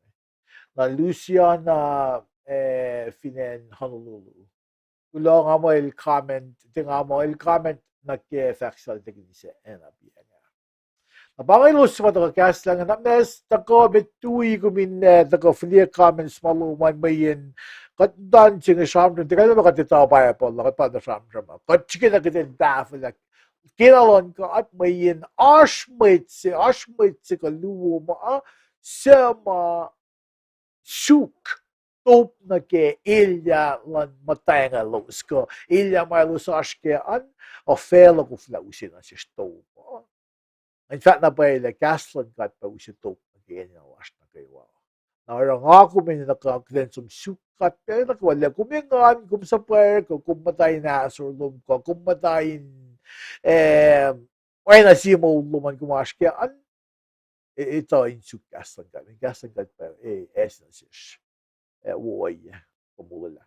na Luciana finan Honolulu Kulo nga mo il comment na ke factual tingin siya enabi Abangay lo sa mga cast lang na mes tako betui kumin tako flia comments maluman mayin kat dan singa sramsramkin tingala mo katitaw pa po lakat pa da sramsramkin kat chicken na kitin dafla kinalon ko at mayin ashmate si kaluwo mo sama suk top na ke ilya lan matanga los ko ilya malos ashke an o fela ko flausin na si stop In fact, na ba yung gaslan kat pa usi to again na wash na kayo. Narang ako may nakaklen sum sukat pero nakwala kumingan kum sa prayer ko kumatay na asurlom ko kumatayin ay na si mo luman kumash kaya ito in suk gaslan kat pa essence woy kumulala.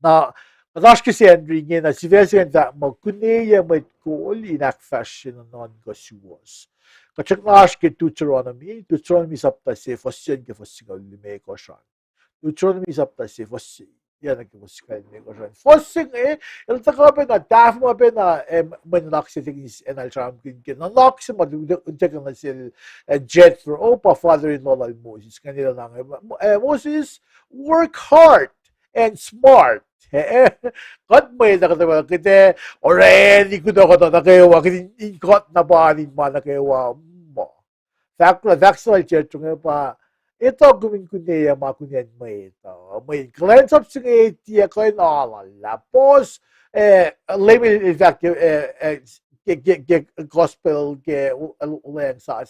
Na Kadash kasi Henry nga na si Vesan that magkuneya may cool in akfasrye non kowos. Kachak nash ke Deuteronomy sapta se fosyan ke fosyan lime ko shan. Deuteronomy sapta se fosyan yan ke fosyan lime ko shan. Fosyan el takabe na daf mo be na manlak si tingis enmasrlos ke nanlak si madudek na sil Jethro pa father-in-law al Moses kanila lang Moses work hard and smart. Kat may nakatawa kita already ko na kayo kitin ikot na banin man na kayo mo Vaccinal cierto pa ito gumin kunya makunyan mo ito. May cleanse up sing etia ko inala. Pos label evacuate get gospel get land sa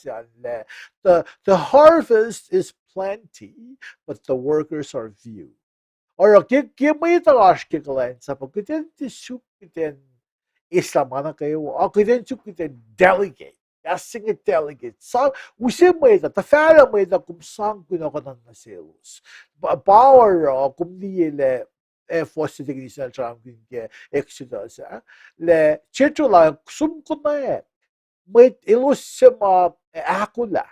the harvest is plenty, but the workers are few. Or give me the last cleanse up. Kutin tisuk kutin islamana kayo. Kutin kutin delegate. Asking a delegate. So, usimeda, ta fara meda kum sang kunakanan na selos. Power kum niyele fohs teknisyen sramsramkin ke exodus le chetula sum kunayet. Met ilusima akula.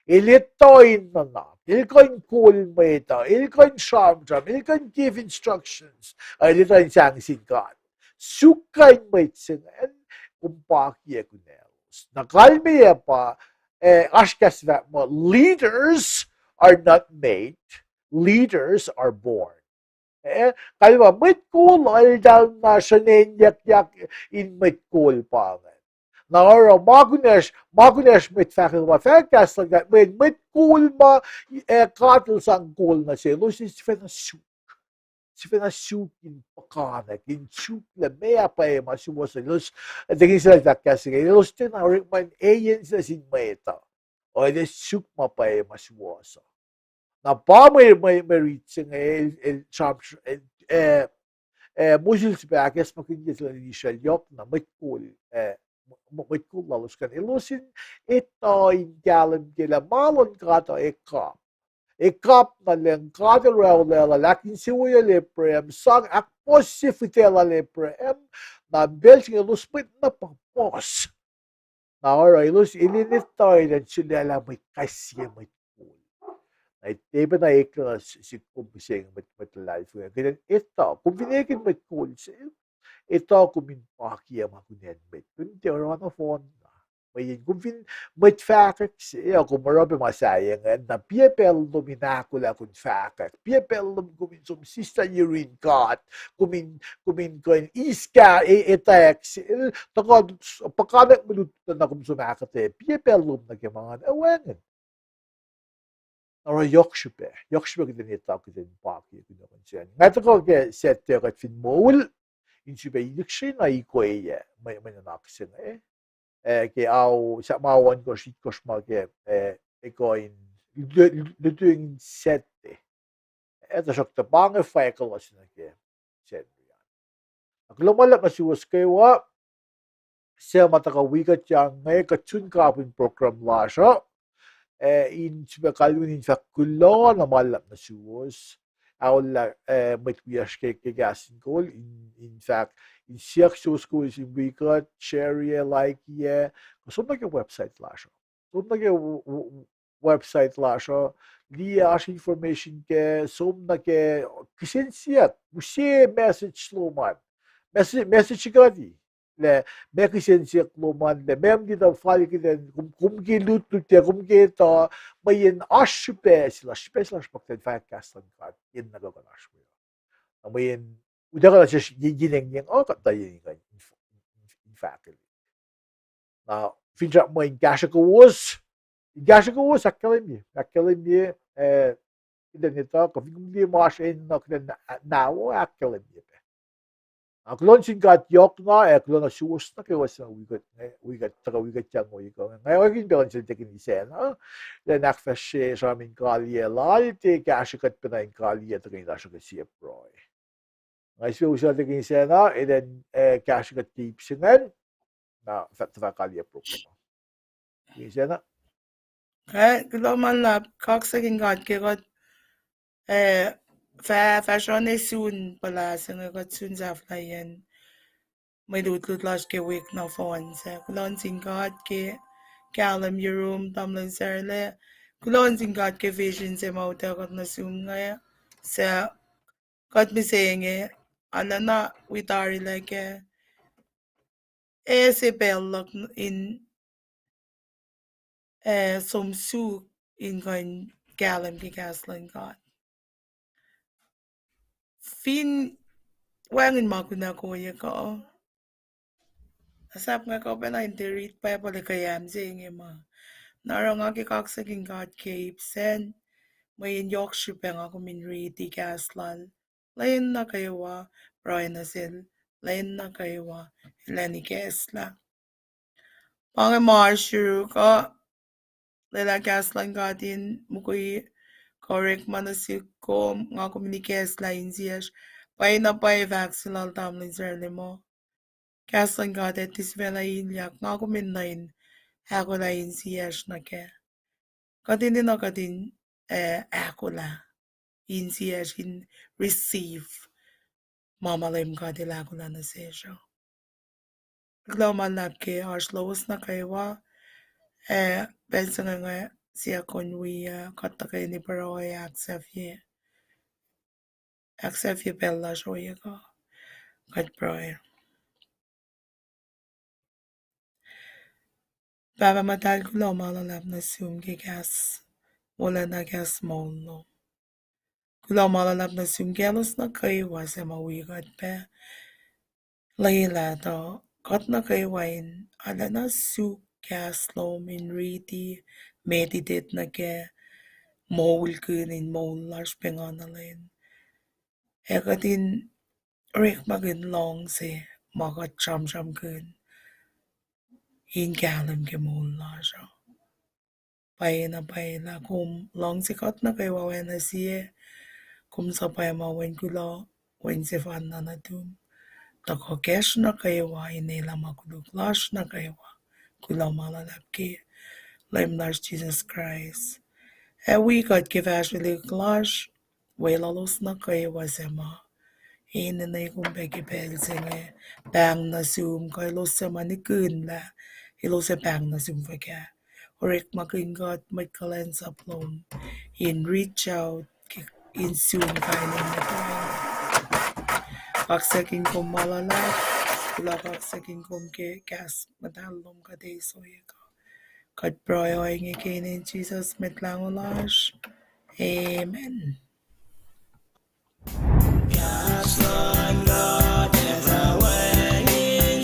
Ilitoin na na. Ilikoin cool meta. Ilikoin sramsram. Ilikoin give instructions. Ilikoin sang sin God. Sukain met sin en kumpaki kunel. Nakalmiya pa, ashkas mo, leaders are not made, leaders are born. Kalma, may cool ay down na siya yak in may cool pa. Now, magunesh mit fakil ma fakas like that, may cool ma katil sang cool na siya, lusis fena in pakanek, in chukle mea pa e masuwasa los tingin sila kasi los tinarik man ayen sila sin meta o de sukma pa e masuwasa na pa may reaching el champs musil spakes makinja sila initial yok na mitkul mitkul lalos kan elosin ito in galam gila malon kata ekap Ekap na lang kada raw lela lakin si Uya Leprem sang akpos si Fitela Leprem na belting iluspit na pangpos. Na ora ilus ilinit tayo na silela may kasya may cool. Na itiba na iklas si kumbising may life. Ganyan ito, kung binigin may cool siya, ito kuminpaki ang makunin may. Kundi orang na phone may gufin met fakak siya kung marami masayang na pacl luminakula kung fakak pacl kumin sumsista urine cut kumin iska etek takod pagkanak malututan na kung sumakate pacl lum na mga awangan or yokshupe kita nita kita paki kita konsen ngato ko ke set kat fin mol insube yikshin ay koye may naksin que ao sa mawan ko shit koshmal ke ekoin lutuing sette eta shokta bange fakelos na ke sette aklomala masiwas kaywa sa mataka wikut yang ngay katsun kapin program lasha in subakalun in fact Kulo na malap na suwas awla met wiyash ke gasin kol in fact in siaksos ko is in wikut share like ye so na ke website lasha so na ke website lasha li ash information ke so na ke kisensiat musi message sloman message gadi le mekisensiat loman le mem di da fali kiden kumki lutu te kumki to mayin ashpe sila special aspect podcast kan in nagaganash mo mayin udah kalau just gineng yang oh kat tayo kan in fact na finja mo in kowos academy internet ko hindi mo ashin no na o academy Aklon sin gat yok na aklon na shoes na kayo sa wikut yang mo iko. Ngayon kin bilang sila tekin isen ha. Le akfasrye sramin kalye lalite kashikat pinain kalye tekin ashikat siya proy. Ngayon sila usal tekin isen ha eden kashikat tipsingan na fatwa kalye pro. Isen na. Kulo man lap kaksakin God ke God fashion soon pala sa nga God soon sa flyen may lutlut las ke week na phone sa kulon sing God ke kalam your room tamlan sarle kulon sing God ke vision sa mauta God na zoom nga sa God mi saying anana witari like se bellok in som su in kan galam ke gaslan God fin wangin makuna ko ya ko asap nga ko pa na interit pa pala kayam saying ma narangaki kaksakin God Cape Sen, mayin Yorkshire ako minriti kaslal, lain na kaywa, Brian Asil, lain na kaywa, Eleni Kesla. Pange Marshiru ka, Lela Kaslan Gadin, Mukui, Korek Manasikom, nga kumini Kesla inziash, pay na pay vaccinal tamlin zerlimo. Kaslan Gadet tisvela inyak, nga kuminain, Hakola inziash na ke. Kadin din kadin akola inziash in receive mamalim kadil akola na sejo. Glomal ke arslos na kaywa bensan nga siya konwiya katakay ni paroy aksefye bella shoya ka kat proy. Baba matal kulo malalap na sum ke gas wala na gas molno. Kulo malalap na sum gelos na kaywa sa mawigat pe layla to kat na kaywain ala na su gas lom in riti meditate na ke mol kunin mol lars penganalain. Ekatin rik magin long se magat sramsramkin in galam ke mol larsha. Pay na kum long se kat na kay wawen na siye kum sa pay ma wen kulo wen se fan na natum. Tako kesh na kay wa inela makuduk lash na kay wa kulo malalap ki lim lash Jesus Christ. We got give actually lash welalos na kay wa sema. Inenay kung pekipel singe bang na sum ko ilos sa manikun la ilos sa bang na sum for ka. Orik makingot may kalen sa plom in reach out in sum kainin na kain. Kaksakin kong malala kula kaksakin kong ke gas madalom ka day soya ka. Kat broyo ay ngikainin Jesus metlangolash. Amen. God's Lord, God is away in